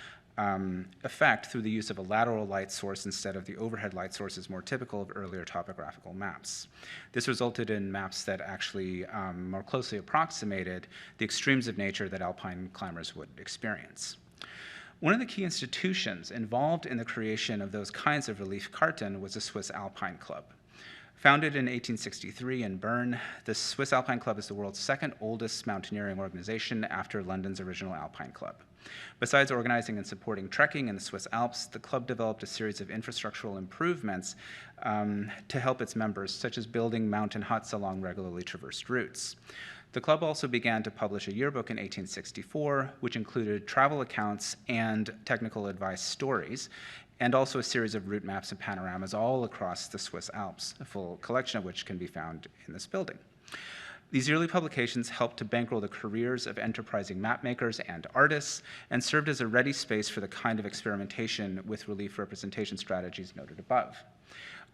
effect through the use of a lateral light source instead of the overhead light sources more typical of earlier topographical maps. This resulted in maps that actually more closely approximated the extremes of nature that alpine climbers would experience. One of the key institutions involved in the creation of those kinds of relief karten was the Swiss Alpine Club. Founded in 1863 in Bern, the Swiss Alpine Club is the world's second oldest mountaineering organization after London's original Alpine Club. Besides organizing and supporting trekking in the Swiss Alps, the club developed a series of infrastructural improvements to help its members, such as building mountain huts along regularly traversed routes. The club also began to publish a yearbook in 1864, which included travel accounts and technical advice stories, and also a series of route maps and panoramas all across the Swiss Alps, a full collection of which can be found in this building. These early publications helped to bankroll the careers of enterprising mapmakers and artists, and served as a ready space for the kind of experimentation with relief representation strategies noted above.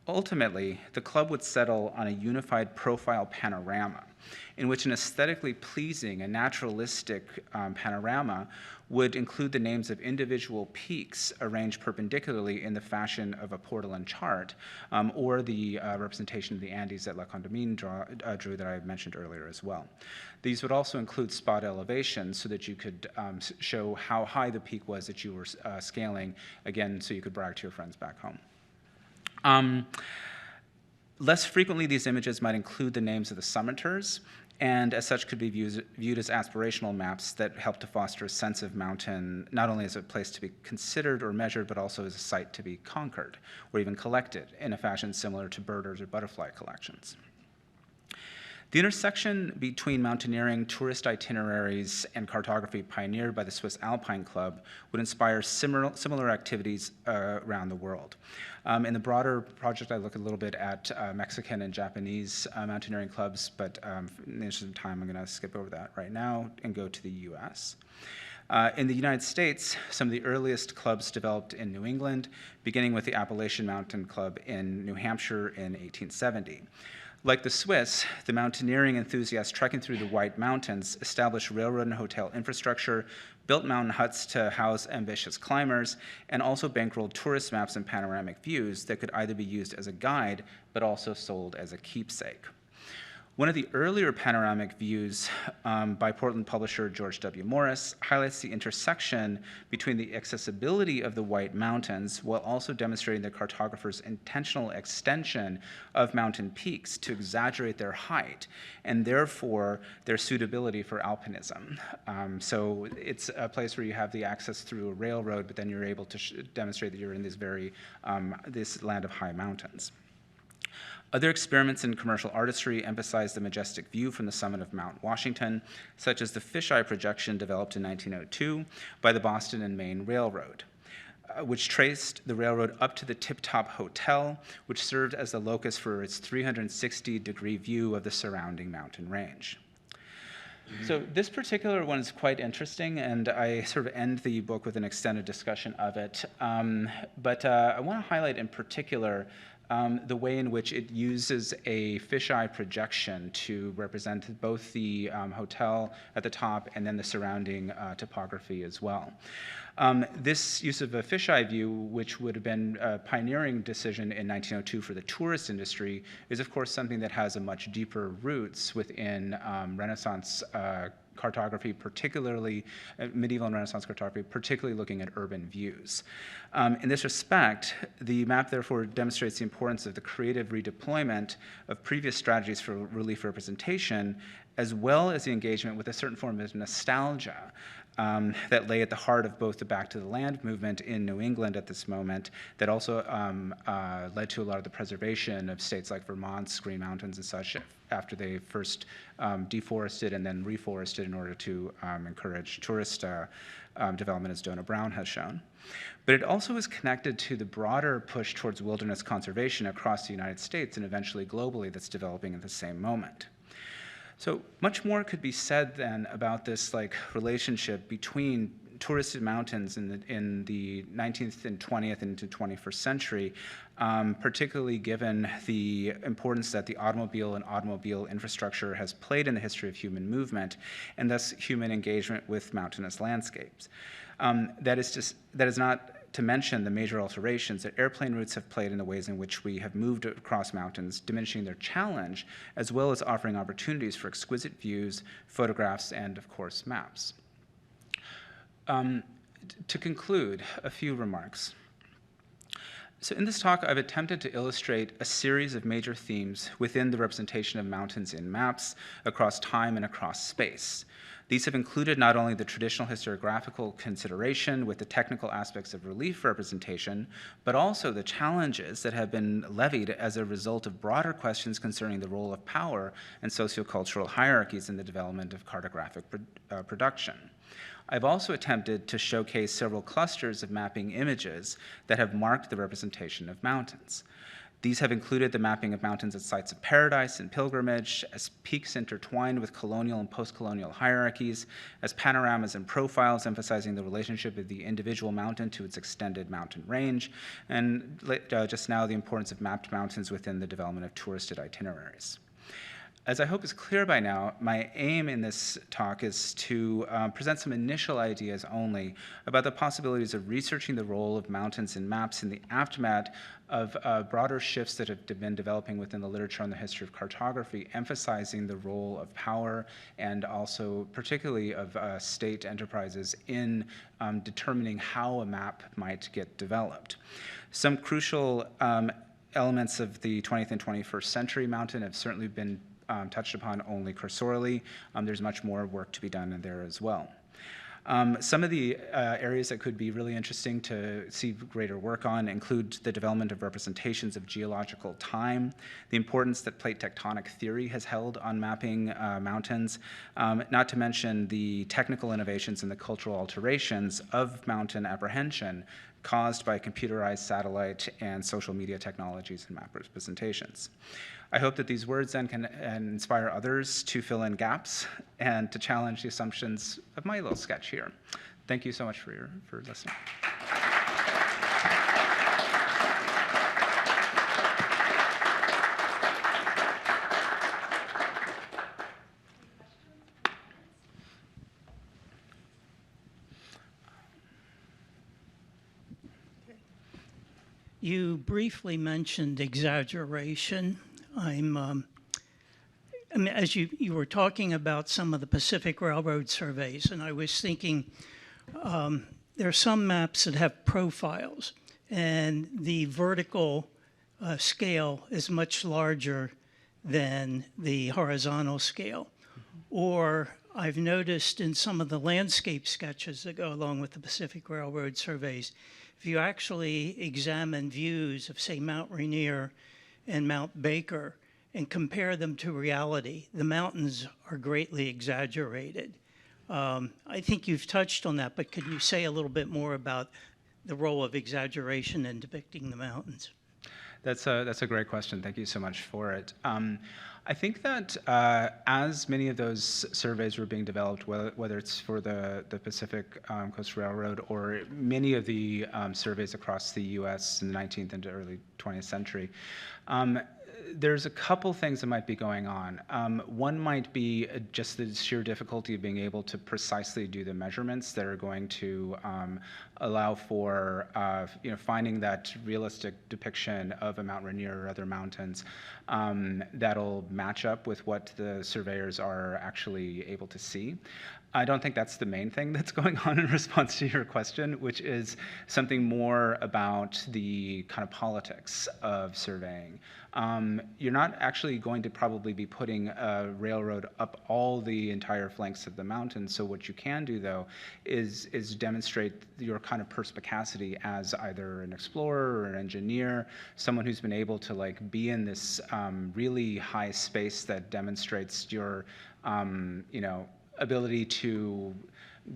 Ultimately, the club would settle on a unified profile panorama, in which an aesthetically pleasing and naturalistic panorama would include the names of individual peaks arranged perpendicularly in the fashion of a Portolan chart, or the representation of the Andes that La Condamine drew that I mentioned earlier as well. These would also include spot elevations so that you could show how high the peak was that you were scaling, again, so you could brag to your friends back home. Less frequently, these images might include the names of the summiters, and as such could be viewed as aspirational maps that help to foster a sense of mountain, not only as a place to be considered or measured, but also as a site to be conquered, or even collected in a fashion similar to birders or butterfly collections. The intersection between mountaineering, tourist itineraries, and cartography pioneered by the Swiss Alpine Club would inspire similar activities around the world. In the broader project, I look a little bit at Mexican and Japanese mountaineering clubs, but in the interest of time, I'm going to skip over that right now and go to the US. In the United States, some of the earliest clubs developed in New England, beginning with the Appalachian Mountain Club in New Hampshire in 1870. Like the Swiss, the mountaineering enthusiasts trekking through the White Mountains established railroad and hotel infrastructure, built mountain huts to house ambitious climbers, and also bankrolled tourist maps and panoramic views that could either be used as a guide, but also sold as a keepsake. One of the earlier panoramic views by Portland publisher George W. Morris highlights the intersection between the accessibility of the White Mountains while also demonstrating the cartographer's intentional extension of mountain peaks to exaggerate their height and therefore their suitability for alpinism. So it's a place where you have the access through a railroad, but then you're able to demonstrate that you're in this land of high mountains. Other experiments in commercial artistry emphasize the majestic view from the summit of Mount Washington, such as the fisheye projection developed in 1902 by the Boston and Maine Railroad, which traced the railroad up to the Tip Top Hotel, which served as the locus for its 360-degree view of the surrounding mountain range. So this particular one is quite interesting, and I sort of end the book with an extended discussion of it. But I want to highlight in particular the way in which it uses a fisheye projection to represent both the hotel at the top and then the surrounding topography as well. This use of a fisheye view, which would have been a pioneering decision in 1902 for the tourist industry, is of course something that has a much deeper roots within Renaissance cartography, particularly medieval and Renaissance cartography, particularly looking at urban views. In this respect, the map therefore demonstrates the importance of the creative redeployment of previous strategies for relief representation, as well as the engagement with a certain form of nostalgia that lay at the heart of both the Back to the Land movement in New England at this moment, that also led to a lot of the preservation of states like Vermont's Green Mountains and such after they first deforested and then reforested in order to encourage tourist development, as Donna Brown has shown. But it also is connected to the broader push towards wilderness conservation across the United States and eventually globally that's developing at the same moment. So much more could be said then about this relationship between touristed mountains in the 19th and 20th and into 21st century, particularly given the importance that the automobile and automobile infrastructure has played in the history of human movement, and thus human engagement with mountainous landscapes. That is not to mention the major alterations that airplane routes have played in the ways in which we have moved across mountains, diminishing their challenge, as well as offering opportunities for exquisite views, photographs, and of course, maps. To conclude, a few remarks. So in this talk, I've attempted to illustrate a series of major themes within the representation of mountains in maps across time and across space. These have included not only the traditional historiographical consideration with the technical aspects of relief representation, but also the challenges that have been levied as a result of broader questions concerning the role of power and sociocultural hierarchies in the development of cartographic production. I've also attempted to showcase several clusters of mapping images that have marked the representation of mountains. These have included the mapping of mountains as sites of paradise and pilgrimage, as peaks intertwined with colonial and post-colonial hierarchies, as panoramas and profiles emphasizing the relationship of the individual mountain to its extended mountain range, and just now the importance of mapped mountains within the development of touristed itineraries. As I hope is clear by now, my aim in this talk is to present some initial ideas only about the possibilities of researching the role of mountains in maps in the aftermath of broader shifts that have been developing within the literature on the history of cartography, emphasizing the role of power and also particularly of state enterprises in determining how a map might get developed. Some crucial elements of the 20th and 21st century mountain have certainly been touched upon only cursorily. There's much more work to be done in there as well. Some of the areas that could be really interesting to see greater work on include the development of representations of geological time, the importance that plate tectonic theory has held on mapping mountains, not to mention the technical innovations and the cultural alterations of mountain apprehension caused by computerized satellite and social media technologies and map representations. I hope that these words then can inspire others to fill in gaps and to challenge the assumptions of my little sketch here. Thank you so much for listening. You briefly mentioned exaggeration. I mean, as you were talking about some of the Pacific Railroad surveys, and I was thinking there are some maps that have profiles, and the vertical scale is much larger than the horizontal scale. Or I've noticed in some of the landscape sketches that go along with the Pacific Railroad surveys, if you actually examine views of, say, Mount Rainier and Mount Baker and compare them to reality, the mountains are greatly exaggerated. I think you've touched on that, but could you say a little bit more about the role of exaggeration in depicting the mountains? That's a great question. Thank you so much for it. I think that as many of those surveys were being developed, whether it's for the Pacific Coast Railroad or many of the surveys across the U.S. in the 19th and early 20th century, there's a couple things that might be going on. One might be just the sheer difficulty of being able to precisely do the measurements that are going to allow for finding that realistic depiction of a Mount Rainier or other mountains that'll match up with what the surveyors are actually able to see. I don't think that's the main thing that's going on in response to your question, which is something more about the kind of politics of surveying. You're not actually going to probably be putting a railroad up all the entire flanks of the mountain. So what you can do, though, is demonstrate your kind of perspicacity as either an explorer or an engineer, someone who's been able to like be in this really high space that demonstrates your, ability to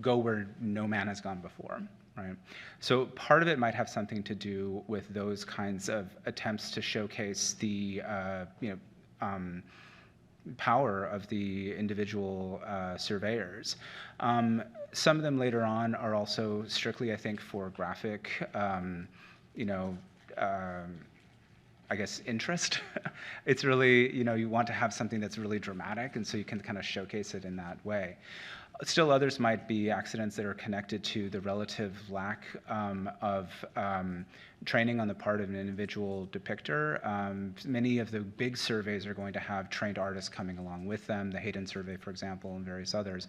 go where no man has gone before, right? So part of it might have something to do with those kinds of attempts to showcase the, power of the individual surveyors. Some of them later on are also strictly, I think, for graphic, I guess, interest. It's really, you want to have something that's really dramatic, and so you can kind of showcase it in that way. Still, others might be accidents that are connected to the relative lack of training on the part of an individual depictor. Many of the big surveys are going to have trained artists coming along with them, the Hayden Survey, for example, and various others,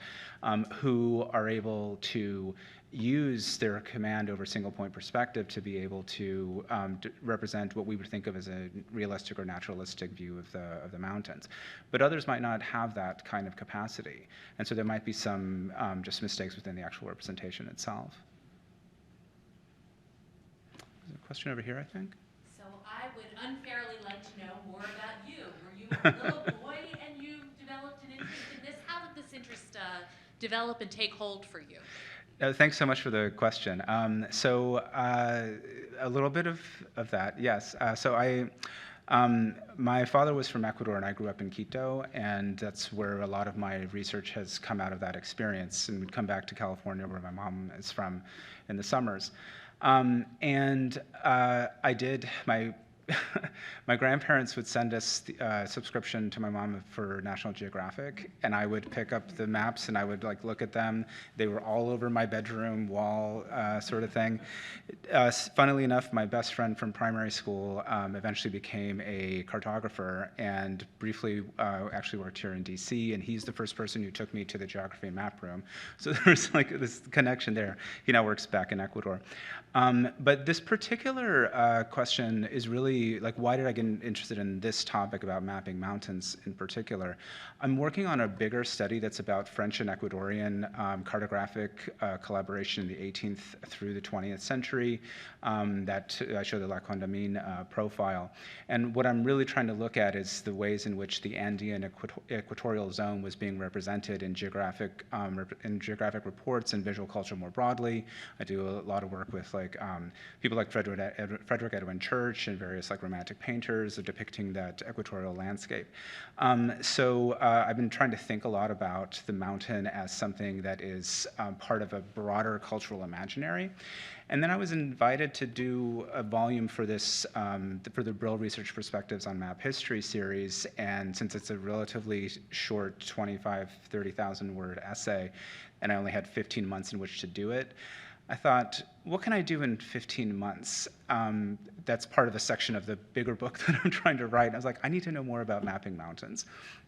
who are able to use their command over single point perspective to be able to represent what we would think of as a realistic or naturalistic view of the mountains. But others might not have that kind of capacity. And so there might be some just mistakes within the actual representation itself. There's a question over here, I think. So I would unfairly like to know more about you. Were you a little boy and you developed an interest in this? How did this interest develop and take hold for you? Thanks so much for the question. A little bit of that, yes. My father was from Ecuador, and I grew up in Quito, and that's where a lot of my research has come out of that experience. And we'd come back to California, where my mom is from, in the summers. I did my grandparents would send us a subscription to my mom for National Geographic, and I would pick up the maps and I would like look at them. They were all over my bedroom wall, sort of thing. Funnily enough, my best friend from primary school eventually became a cartographer and briefly actually worked here in DC, and he's the first person who took me to the geography and map room. So there's like this connection there. He now works back in Ecuador. But this particular question is really like, why did I get interested in this topic about mapping mountains in particular? I'm working on a bigger study that's about French and Ecuadorian cartographic collaboration in the 18th through the 20th century that I show the La Condamine profile. And what I'm really trying to look at is the ways in which the Andean equatorial zone was being represented in geographic reports and visual culture more broadly. I do a lot of work with like people like Frederick Edwin Church and various like romantic painters depicting that equatorial landscape. I've been trying to think a lot about the mountain as something that is part of a broader cultural imaginary. And then I was invited to do a volume for this, for the Brill Research Perspectives on Map History series. And since it's a relatively short 30,000 word essay, and I only had 15 months in which to do it, I thought, what can I do in 15 months? That's part of a section of the bigger book that I'm trying to write. I was like, I need to know more about mapping mountains.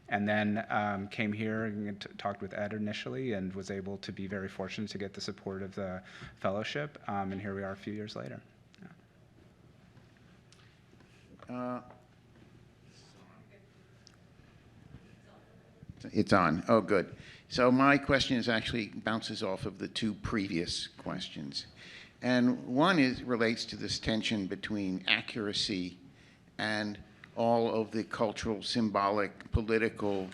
And then came here and talked with Ed initially and was able to be very fortunate to get the support of the fellowship. And here we are a few years later. Yeah. It's on. Oh, good. So my question is actually bounces off of the two previous questions. And one relates to this tension between accuracy and all of the cultural, symbolic, political,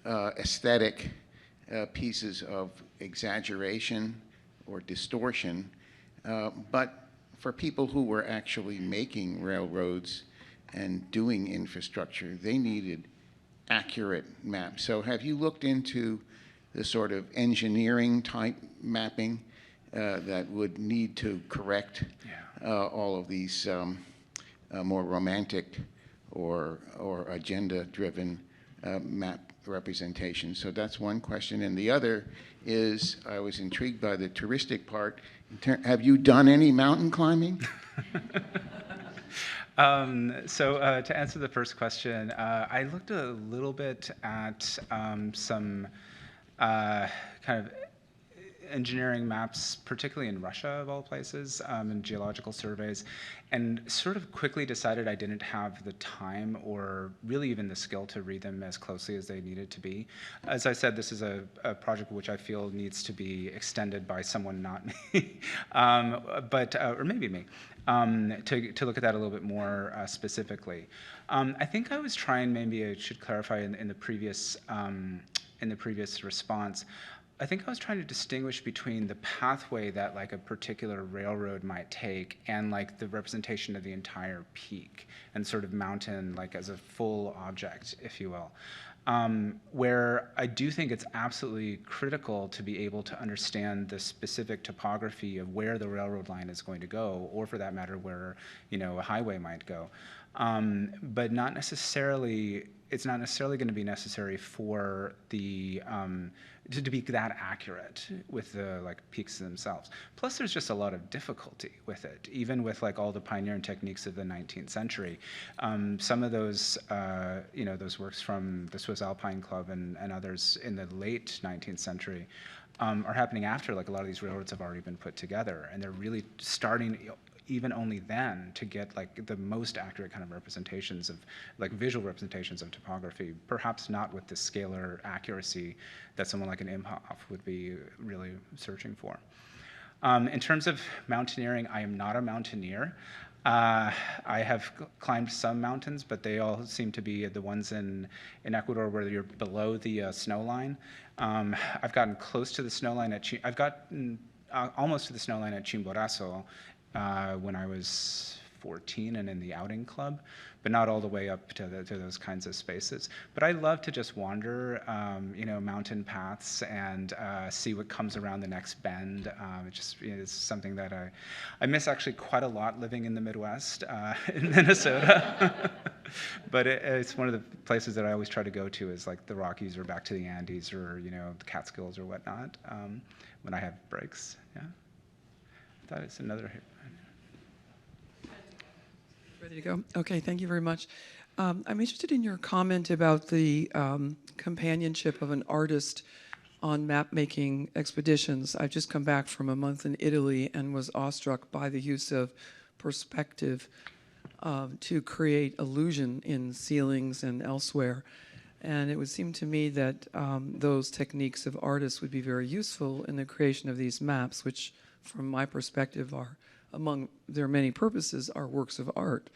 aesthetic pieces of exaggeration or distortion. But for people who were actually making railroads and doing infrastructure, they needed accurate maps. So have you looked into the sort of engineering type mapping that would need to correct all of these more romantic or agenda-driven map representation? So that's one question. And the other is, I was intrigued by the touristic part. Have you done any mountain climbing? So to answer the first question, I looked a little bit at some kind of engineering maps, particularly in Russia, of all places, and geological surveys, and sort of quickly decided I didn't have the time or really even the skill to read them as closely as they needed to be. As I said, this is a project which I feel needs to be extended by someone not me, or maybe me, to look at that a little bit more specifically. I think I was trying, maybe I should clarify in the previous response, I think I was trying to distinguish between the pathway that like a particular railroad might take and like the representation of the entire peak and sort of mountain like as a full object, if you will. Where I do think it's absolutely critical to be able to understand the specific topography of where the railroad line is going to go, or for that matter, where, you know, a highway might go. But not necessarily, it's not necessarily going to be necessary for the to be that accurate with the like peaks themselves. Plus, there's just a lot of difficulty with it, even with like all the pioneering techniques of the 19th century. Some of those, you know, those works from the Swiss Alpine Club and others in the late 19th century are happening after like a lot of these railroads have already been put together, and they're really starting even only then to get like the most accurate kind of representations of like visual representations of topography, perhaps not with the scalar accuracy that someone like an Imhoff would be really searching for. In terms of mountaineering, I am not a mountaineer. I have climbed some mountains, but they all seem to be the ones in Ecuador where you're below the snow line. I've gotten close to the snow line I've gotten almost to the snow line at Chimborazo, when I was 14 and in the outing club, but not all the way up to those kinds of spaces. But I love to just wander, you know, mountain paths and see what comes around the next bend. It just is something that I miss actually quite a lot living in the Midwest, in Minnesota. But it's one of the places that I always try to go to is like the Rockies or back to the Andes or, you know, the Catskills or whatnot, when I have breaks. Yeah. That is another. Ready to go? Okay, thank you very much. I'm interested in your comment about the companionship of an artist on map-making expeditions. I've just come back from a month in Italy and was awestruck by the use of perspective to create illusion in ceilings and elsewhere. And it would seem to me that those techniques of artists would be very useful in the creation of these maps, which from my perspective are, among their many purposes, are works of art.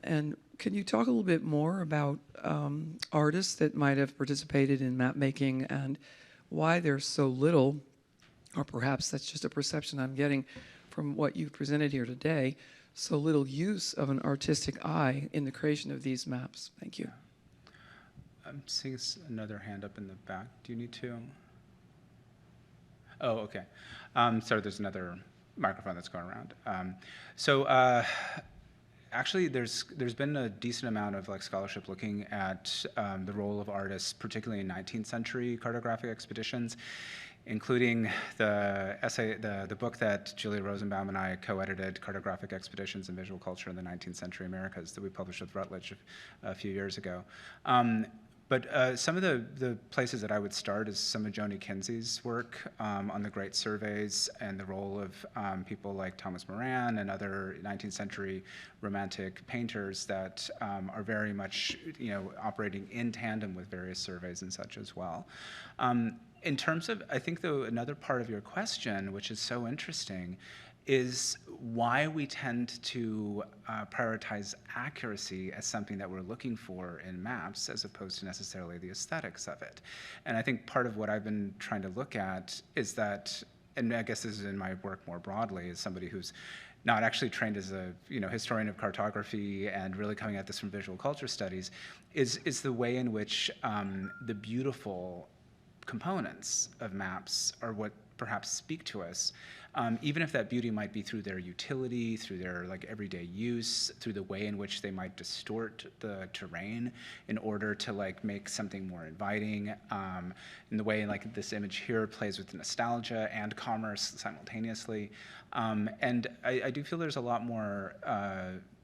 And can you talk a little bit more about artists that might have participated in map making and why there's so little, or perhaps that's just a perception I'm getting from what you've presented here today, so little use of an artistic eye in the creation of these maps? Thank you. I'm seeing another hand up in the back. Do you need to? Oh, okay. Sorry, there's another microphone that's going around. Actually, there's been a decent amount of like scholarship looking at the role of artists, particularly in 19th century cartographic expeditions, including the book that Julia Rosenbaum and I co-edited, Cartographic Expeditions in Visual Culture in the 19th Century Americas, that we published with Routledge a few years ago. But some of the places that I would start is some of Joni Kinsey's work on the Great Surveys and the role of people like Thomas Moran and other 19th century romantic painters that are very much, you know, operating in tandem with various surveys and such as well. In terms of, I think though, another part of your question, which is so interesting, is why we tend to prioritize accuracy as something that we're looking for in maps as opposed to necessarily the aesthetics of it. And I think part of what I've been trying to look at is that and I guess this is in my work more broadly, as somebody who's not actually trained as a historian of cartography and really coming at this from visual culture studies, is the way in which the beautiful components of maps are what perhaps speak to us, even if that beauty might be through their utility, through their like everyday use, through the way in which they might distort the terrain in order to like make something more inviting, in the way like this image here plays with nostalgia and commerce simultaneously. And I do feel there's a lot more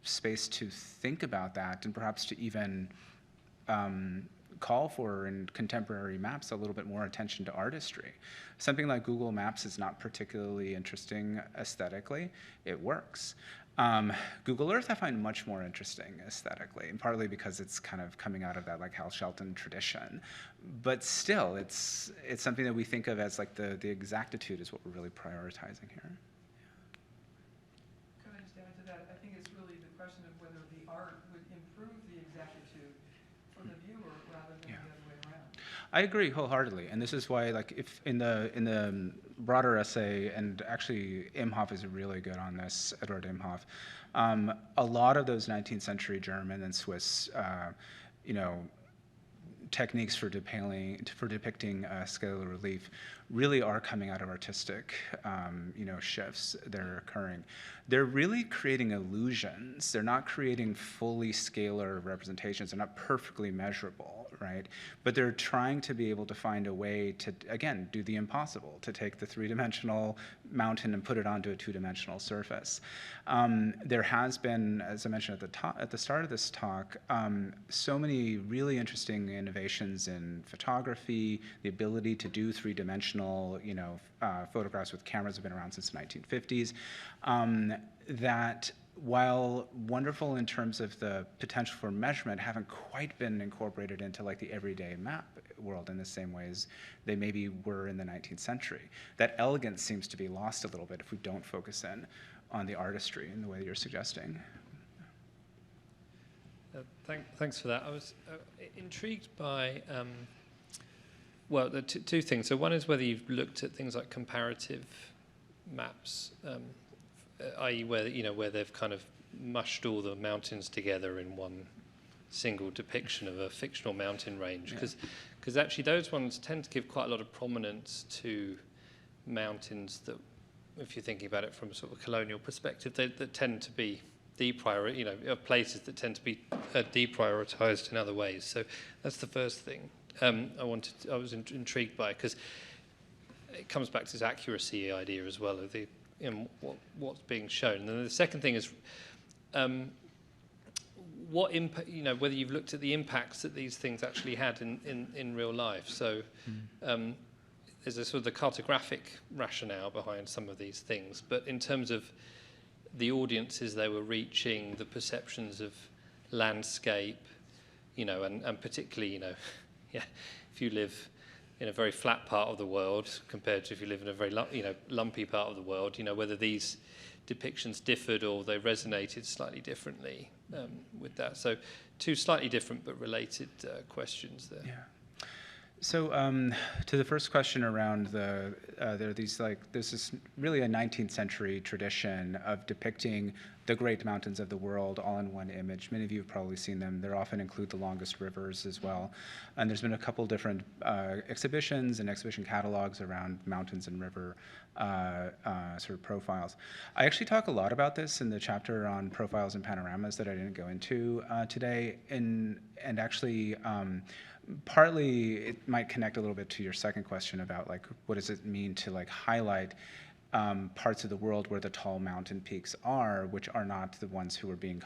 space to think about that, and perhaps to even call for in contemporary maps a little bit more attention to artistry. Something like Google Maps is not particularly interesting aesthetically. It works. Google Earth I find much more interesting aesthetically, and partly because it's kind of coming out of that like Hal Shelton tradition. But still, it's something that we think of as like the exactitude is what we're really prioritizing here. Could I just add to that? I think it's really the question of whether the art would improve the exactitude for the viewer rather than the other way around. I agree wholeheartedly, and this is why, like, if in the broader essay, and actually Imhoff is really good on this, Edward Imhoff, a lot of those 19th century German and Swiss, techniques for depicting scalar relief really are coming out of artistic, shifts that are occurring. They're really creating illusions. They're not creating fully scalar representations. They're not perfectly measurable, right? But they're trying to be able to find a way to, again, do the impossible, to take the three-dimensional mountain and put it onto a two-dimensional surface. There has been, as I mentioned at the start of this talk, so many really interesting innovations in photography. The ability to do three-dimensional, photographs with cameras have been around since the 1950s. That while wonderful in terms of the potential for measurement, haven't quite been incorporated into like the everyday map world in the same ways they maybe were in the 19th century. That elegance seems to be lost a little bit if we don't focus in on the artistry in the way that you're suggesting. Thanks for that. I was intrigued by, well, the two things. So one is whether you've looked at things like comparative maps, i.e. where they've kind of mushed all the mountains together in one single depiction of a fictional mountain range. Because actually those ones tend to give quite a lot of prominence to mountains that, if you're thinking about it from a sort of colonial perspective, that tend to be places that tend to be deprioritized in other ways. So that's the first thing I was intrigued by, because it comes back to this accuracy idea as well of the what's being shown. And then the second thing is what impact, whether you've looked at the impacts that these things actually had in real life. So there's a sort of the cartographic rationale behind some of these things, but in terms of the audiences they were reaching, the perceptions of landscape, and particularly, if you live in a very flat part of the world compared to if you live in a very lumpy part of the world, whether these depictions differed or they resonated slightly differently with that. So two slightly different but related questions there. Yeah. So to the first question around there are these this is really a 19th century tradition of depicting the great mountains of the world all in one image. Many of you have probably seen them. They often include the longest rivers as well. And there's been a couple different exhibitions and exhibition catalogs around mountains and river sort of profiles. I actually talk a lot about this in the chapter on profiles and panoramas that I didn't go into today. And actually, partly it might connect a little bit to your second question about what does it mean to highlight parts of the world where the tall mountain peaks are, which are not the ones who are being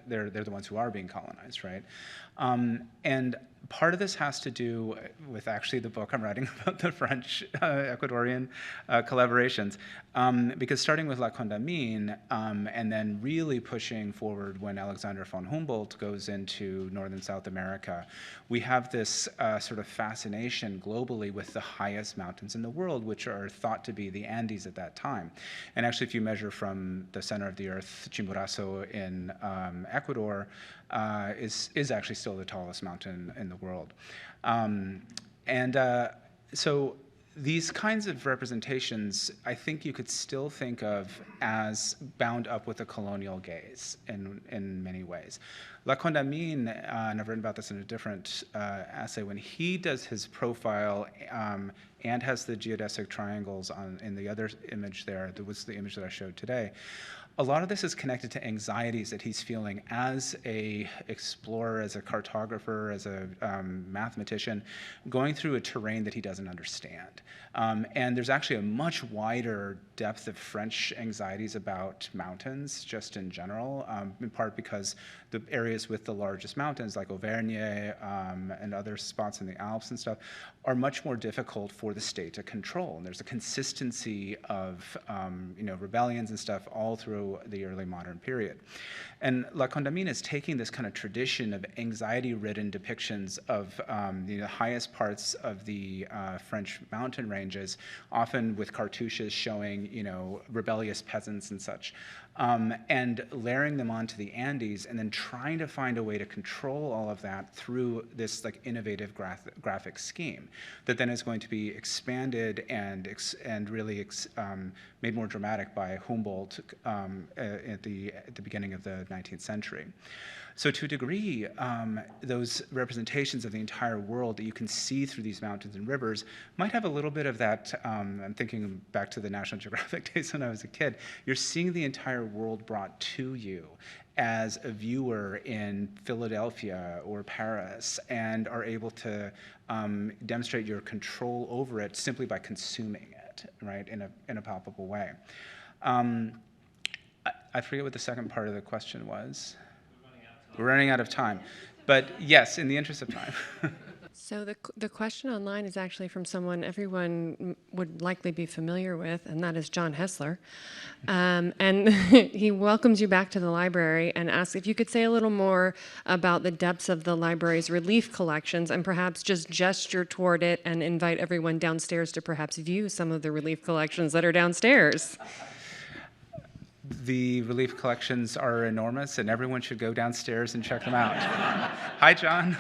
they're the ones who are being colonized, right? And part of this has to do with actually the book I'm writing about the French Ecuadorian collaborations, because starting with La Condamine and then really pushing forward when Alexander von Humboldt goes into North and South America, we have this sort of fascination globally with the highest mountains in the world, which are thought to be the Andes at that time. And actually, if you measure from the center of the earth, Chimborazo in Ecuador is actually still the tallest mountain in the world. So these kinds of representations, I think you could still think of as bound up with a colonial gaze in many ways. La Condamine, and I've written about this in a different essay, when he does his profile and has the geodesic triangles in the other image there, that was the image that I showed today, a lot of this is connected to anxieties that he's feeling as a explorer, as a cartographer, as a mathematician, going through a terrain that he doesn't understand. And there's actually a much wider depth of French anxieties about mountains, just in general, in part because the areas with the largest mountains, like Auvergne and other spots in the Alps and stuff, are much more difficult for the state to control. And there's a consistency of rebellions and stuff all through the early modern period. And La Condamine is taking this kind of tradition of anxiety-ridden depictions of the highest parts of the French mountain ranges, often with cartouches showing rebellious peasants and such, and layering them onto the Andes, and then trying to find a way to control all of that through this like innovative graphic scheme that then is going to be expanded and really made more dramatic by Humboldt at the beginning of the 19th century. So to a degree, those representations of the entire world that you can see through these mountains and rivers might have a little bit of that, I'm thinking back to the National Geographic days when I was a kid, you're seeing the entire world brought to you as a viewer in Philadelphia or Paris, and are able to demonstrate your control over it simply by consuming it, right, in a palpable way. I forget what the second part of the question was. We're running out of time. But yes, in the interest of time. So the question online is actually from someone everyone would likely be familiar with, and that is John Hessler. And he welcomes you back to the library and asks if you could say a little more about the depths of the library's relief collections, and perhaps just gesture toward it and invite everyone downstairs to perhaps view some of the relief collections that are downstairs. The relief collections are enormous, and everyone should go downstairs and check them out. Hi, John.